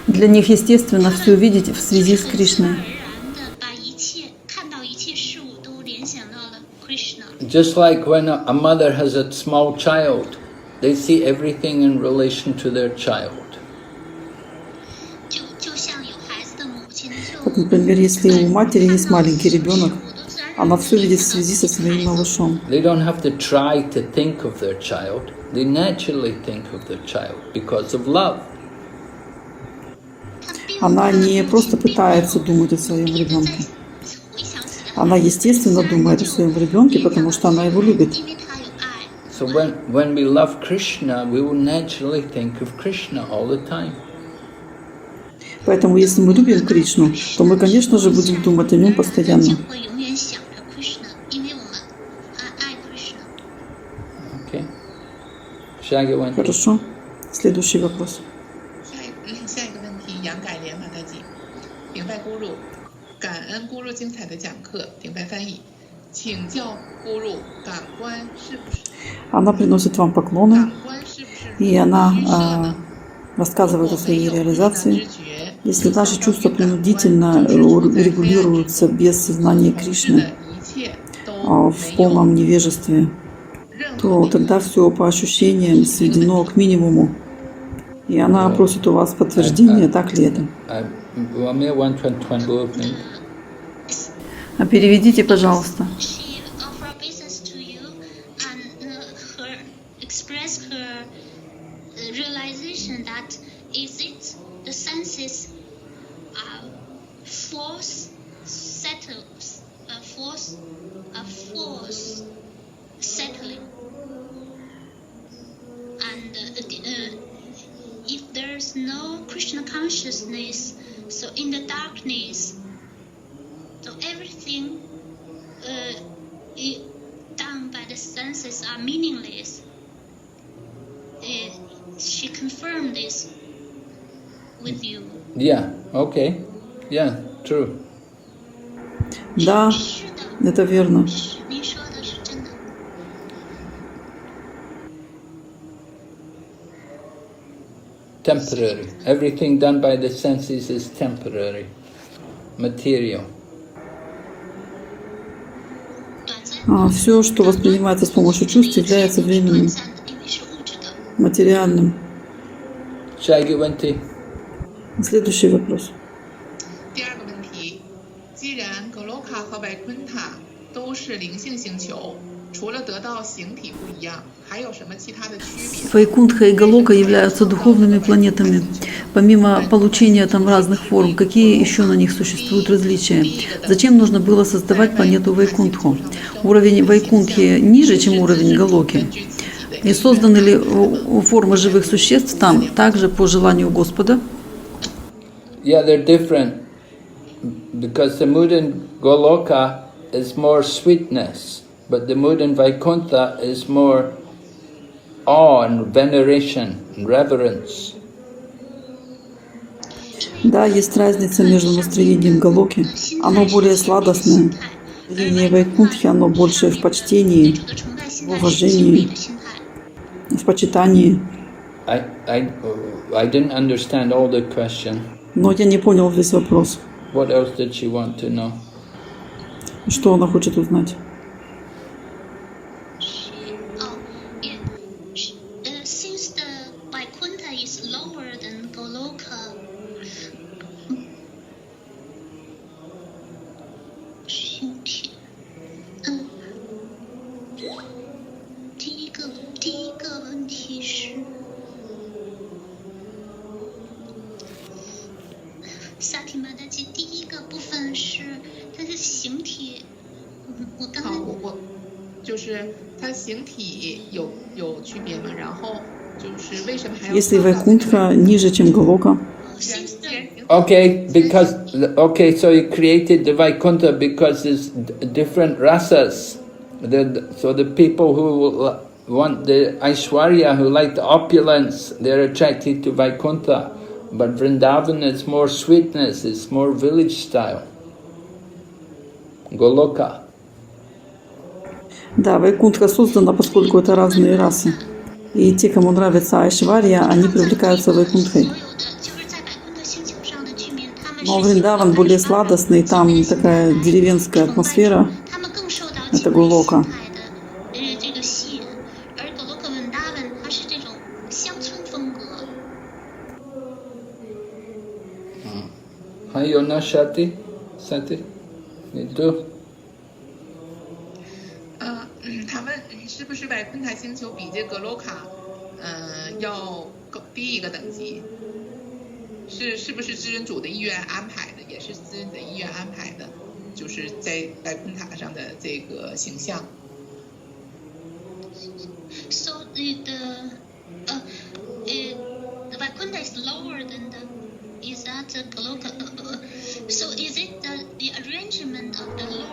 Для них естественно все видеть в связи с Кришной. Just like when a mother has a small child, they see everything in relation to their child. Вот, например, если у матери есть маленький ребенок, она все видит в связи со своим малышом. They don't have to try to think of their child. They naturally think of their child because of love. Она не просто пытается думать о своем ребенке. Она естественно думает о своем ребенке, потому что она его любит. So when we love Krishna, we will naturally think of Krishna all the time. Поэтому, если мы любим Кришну, то мы, конечно же, будем думать о нем постоянно. Okay. Jagawanti. Хорошо. Следующий вопрос. 下一个问题，杨改莲马大吉，顶拜咕噜，感恩咕噜精彩的讲课，顶拜翻译，请教咕噜，感官是不是？ Она приносит вам поклоны, 感官是不是 и она 预设呢？ рассказывает о своей 我们有 реализации. 知觉 Если наши чувства принудительно регулируются без сознания 控制 Кришны 的一切都 в 没有 полном невежестве, 任何 то тогда все по ощущениям сведено к минимуму. И она просит у вас подтверждения, так ли это? А переведите, пожалуйста. She offer obeisance to you and her express her realization that is it the senses are force settles force settling, and if there's no Krishna consciousness, so in the darkness, so everything done by the senses are meaningless. She confirmed this with you. Yeah, okay. Yeah, true. Да, 是的， это верно. 您说的是真的。 Temporary. Everything done by the senses is temporary. Material. 短暂 Все, что воспринимается с помощью чувств, является временным, 短暂的，因为是物质的。 материальным. Jagawanti. Следующий вопрос. 第二个问题，既然格罗卡和వై昆塔都是灵性星球，除了得到形体不一样，还有什么其他的区别？ Вайкунтха и Галока являются духовными планетами. Помимо получения там разных форм, какие еще на них существуют различия? Зачем нужно было создавать планету Вайкунтху? Уровень Вайкунтхи ниже, чем уровень Галоки? И созданы ли формы живых существ там также по желанию Господа? Yeah, they're different. Because the mood in Goloka is more sweetness, but the mood in Vaikuntha is more awe and veneration and reverence. Да, есть разница между настроением Галоки. Оно более сладостное. Настроение Вайкунтхи, оно больше в почтении, 主的崇拜心в 态是 уважении, 的心态。 в почитании. I didn't understand all the question. Но я не понял весь вопрос. What else did she want to know? Что она хочет узнать? Since the Vaikuntha is lower than Goloka, 形体，第一个问题是，萨提玛达基第一个部分是它的形体，我刚才好，我就是它形体有区别吗？然后就是为什么还要 Если Вайкунтха ниже, чем Галока, since the Okay, so you created the Vaikuntha because there's different rasas. So the people who want the Aishwarya, who like the opulence, they're attracted to Vaikuntha. But Vrindavan is more sweetness, it's more village style. Goloka. да, Вайкунтха создана, поскольку это разные расы. И те, кому нравится Айшварья, они привлекаются Вайкунтхой. 所有的就是在百昆特星球上的居民，他们是 Но Вриндаван более сладостный, там такая деревенская атмосфера. 他们更受到 Это Голока. 这个吸引，而格罗克文达文它是这种乡村风格。 Hayona Shati? Sati? Nidu? 他问是不是వైకుంఠ星球比这格罗卡，要更低一个等级？是不是知人主的意愿安排的？也是知人的意愿安排的，就是在వైకుంఠ上的这个形象。 So the Vaikuntha is lower than the is that the Goloka? So is it the arrangement of the Lord?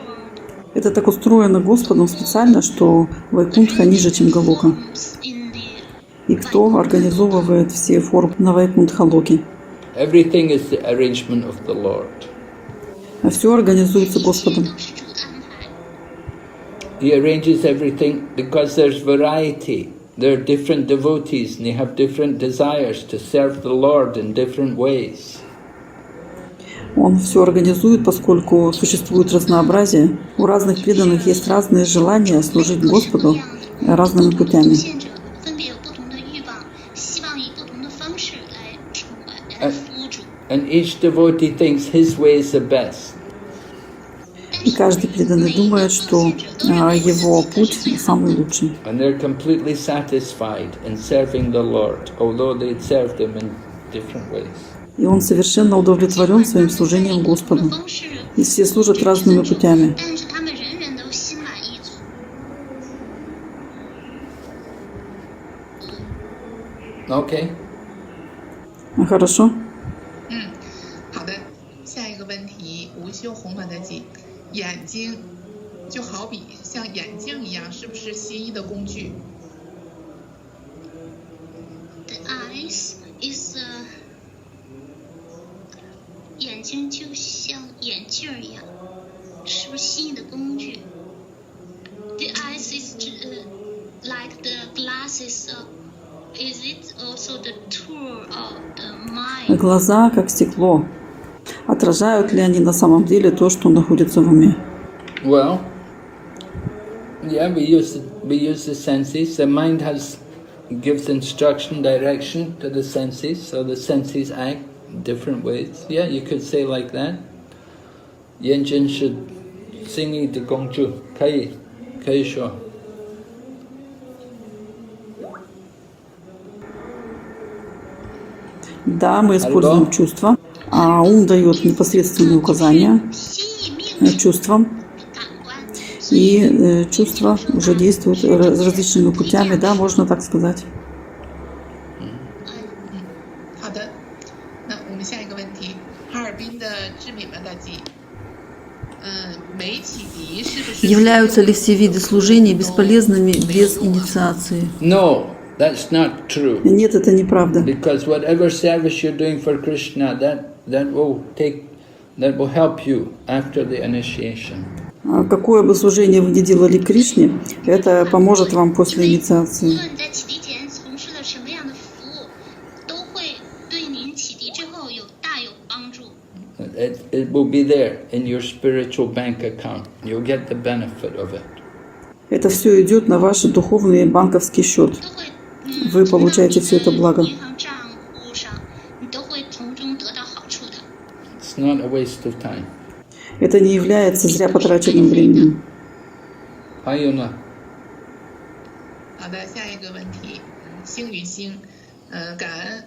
Это так устроено Господом специально, что Вайкунтха ниже, чем Галока. In the И кто организовывает все формы на Вайкунтха-локе? Everything is the arrangement of the Lord. Все организуется Господом. 都是主的安排。 He arranges everything because there's variety. There are different devotees and they have different desires to serve the Lord in different ways. Он все организует, поскольку существует разнообразие. У разных преданных есть разные желания служить Господу разными путями. 奉献者分别有不同的欲望，希望以不同的方式来崇拜、来服务主。 And each devotee thinks his way is the best. И каждый преданный думает, что его путь самый лучший. And they're completely satisfied in serving the Lord, although they serve Him in different ways. И он совершенно удовлетворен своим служением Господу. 方式， И все служат разными путями. 但是他们人人都心满意足。 Okay. Хорошо? 好的，下一个问题，无修红粉的记，眼睛就好比像眼镜一样，是不是西医的工具？ The eyes is 眼睛就像眼镜儿一样，是不是西医的工具 ？The eyes is like the glasses. Is it also the tool of the mind? Глаза как стекло. Отражают ли они на самом деле то, что находится в уме? Well, yeah, we use the senses. The mind gives instruction, direction to the senses, so the senses act in different ways. Yeah, you could say like that. Yanjin should sing it to Gongju. Kai sure. Да, мы используем чувства, а ум дает непосредственные указания 心意命令 чувствам, 感官， и чувства уже действуют различными путями, да, можно так сказать. 好的，那我们下一个问题，哈尔滨的志敏们的记，没启迪是不是？ Являются ли все виды служения бесполезными без инициации? No, that's not true. Нет, это неправда. Because whatever service you're doing for Krishna, that will help you after the initiation. Какое бы служение вы ни делали Кришне, это поможет вам после инициации. 无论在启迪前从事了什么样的服务，都会对您启迪之后大有帮助。 It will be there in your spiritual bank account. You'll get the benefit of it. Это все идет на ваш духовный банковский счет. 都会， Вы получаете все это благо. 银行账户上，你都会从中得到好处的。 It's not a waste of time. Это не является зря потраченным временем. Ayuna. 好的，下一个问题，星与星，感恩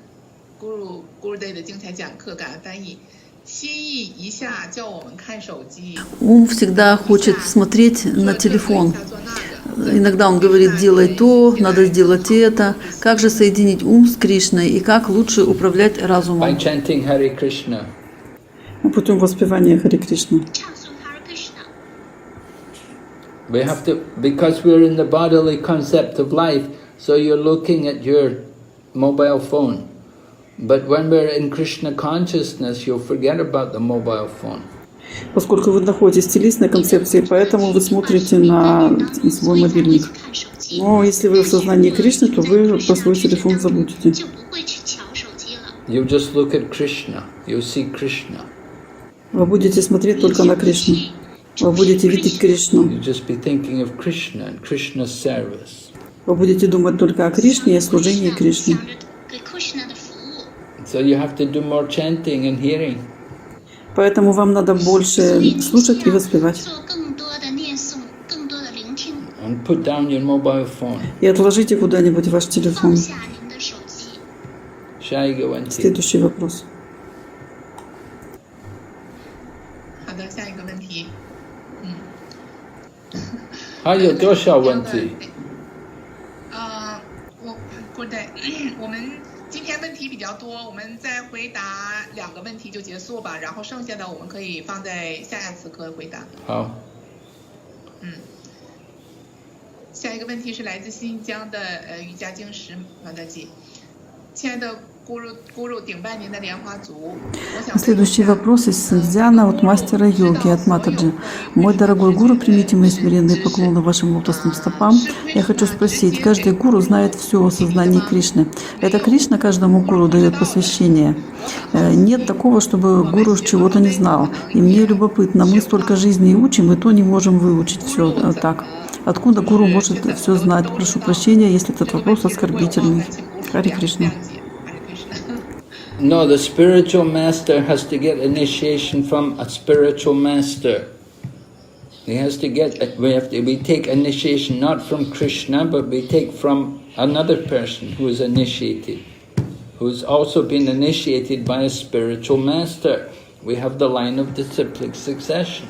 Guru Day 的精彩讲课，感恩翻译。心意一下叫我们看手机， Ум всегда хочет смотреть на телефон. 做那个， Иногда он говорит, делай то, надо сделать это. Как же соединить ум с Кришной и как лучше управлять By разумом? chanting Hare Krishna. Путем воспевания Харе Кришна. 唱诵 Hare Krishna， We have to, because we're in the bodily concept of life, so you're looking at your mobile phone. But when we're in Krishna consciousness, you'll forget about the mobile phone. Поскольку вы находитесь в телесной концепции, поэтому вы смотрите на свой мобильник. 看手机， Но если вы в сознании Кришны, то вы про свой телефон забудете. 就不会去瞧手机了。 You'll just look at Krishna. You'll see Krishna. Вы будете смотреть только на Кришну. Вы будете видеть Кришну. You'll just be thinking of Krishna and Krishna's service. Вы будете думать только о Кришне и о служении Кришне. 想着给 Krishna 的服务， So you have to do more chanting and hearing. Поэтому вам надо больше слушать и воспевать. 做更多的念诵，更多的聆听， And put down your mobile phone. И отложите куда-нибудь ваш 放 телефон. 下您的手机。 Shaigavanti. Следующий вопрос. 好的，下一个问题，Hayo Doshavanti. Good day，我们今天问题比较多，我们再回答2个问题就结束吧，然后剩下的我们可以放在下次课回答。How? 下一个问题是来自新疆的瑜伽经师马达吉，亲爱的гуру顶拜您的莲花足。Следующий вопрос из Синдзяна от мастера йоги, от Матаджи. Мой дорогой гуру, примите мои смиренные поклоны вашим лотосным стопам. Я хочу спросить, каждый гуру знает все о сознании Кришны. Это Кришна каждому гуру дает посвящение? Нет такого, чтобы гуру чего-то не знал. И мне любопытно, мы столько жизней учим, и то не можем выучить все так. Откуда гуру может все знать? Прошу прощения, если этот вопрос оскорбительный. Харе Кришна. No, the spiritual master has to get initiation from a spiritual master. He has to get, we take initiation not from Krishna, but we take from another person who is initiated, who's also been initiated by a spiritual master. We have the line of disciplic succession.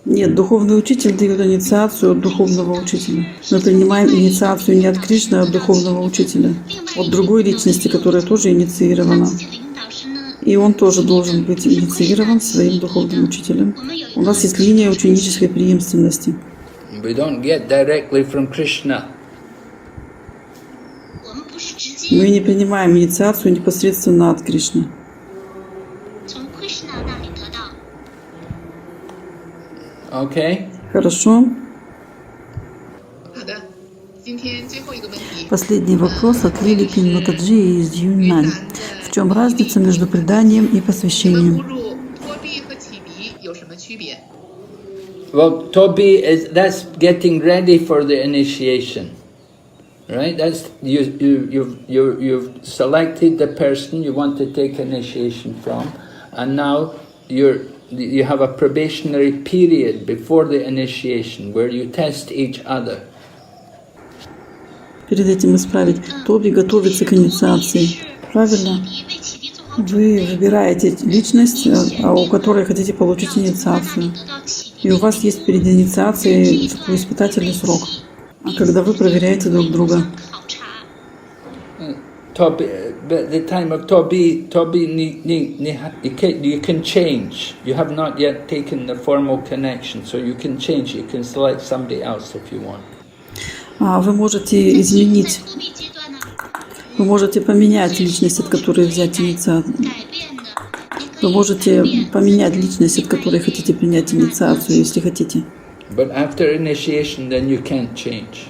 Нет, духовный учитель дает инициацию от духовного учителя. Мы принимаем инициацию не от Кришны, а от духовного учителя, от другой личности, которая тоже инициирована. И он тоже должен быть инициирован своим духовным учителем. У нас есть линия ученической преемственности. We don't get directly from Krishna. Мы не принимаем инициацию непосредственно от Кришны. Okay? Хорошо. Последний вопрос от Лили Пинь Матаджи из Юньнань. В чем разница между преданием и посвящением? Well, Tobi that's getting ready for the initiation, right? That's you've selected the person you want to take initiation from, and now you have a probationary period before the initiation where you test each other. Перед этим исправить. Тоби готовится к инициации. Правильно? Вы выбираете личность, у которой хотите получить инициацию. И у вас есть перед инициацией такой испытательный срок, когда вы проверяете друг друга. But the time of Tobi, you can change. You have not yet taken the formal connection, so you can change. You can select somebody else if you want. Вы можете изменить, вы можете поменять личность, от которой взять инициацию. Вы можете поменять личность, от которой хотите принять инициацию, если хотите. But after initiation, then you can't change.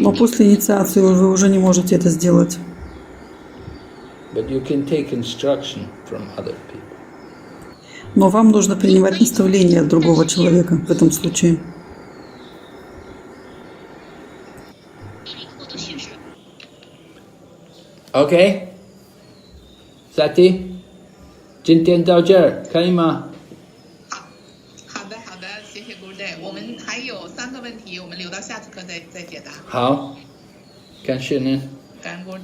Но после инициации вы уже не можете это сделать. But you can take instruction from other people. Но вам нужно принимать наставления от другого человека в этом случае. Okay? Sati? 今天到这儿，可以吗？好的，谢谢 Guru。我们还有3个问题，我们留到下次课再解答。好，感谢您。感恩 Guru。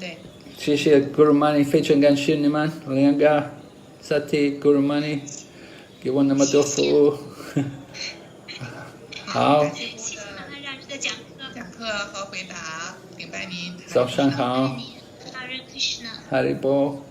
谢谢 Guru Mani， 非常感谢你们，我两个 Sati Guru Mani 给我那么多服务。好。谢谢Mахaradж的讲课和回答，顶拜您。早上好。Hare Krishna。Hare Bo。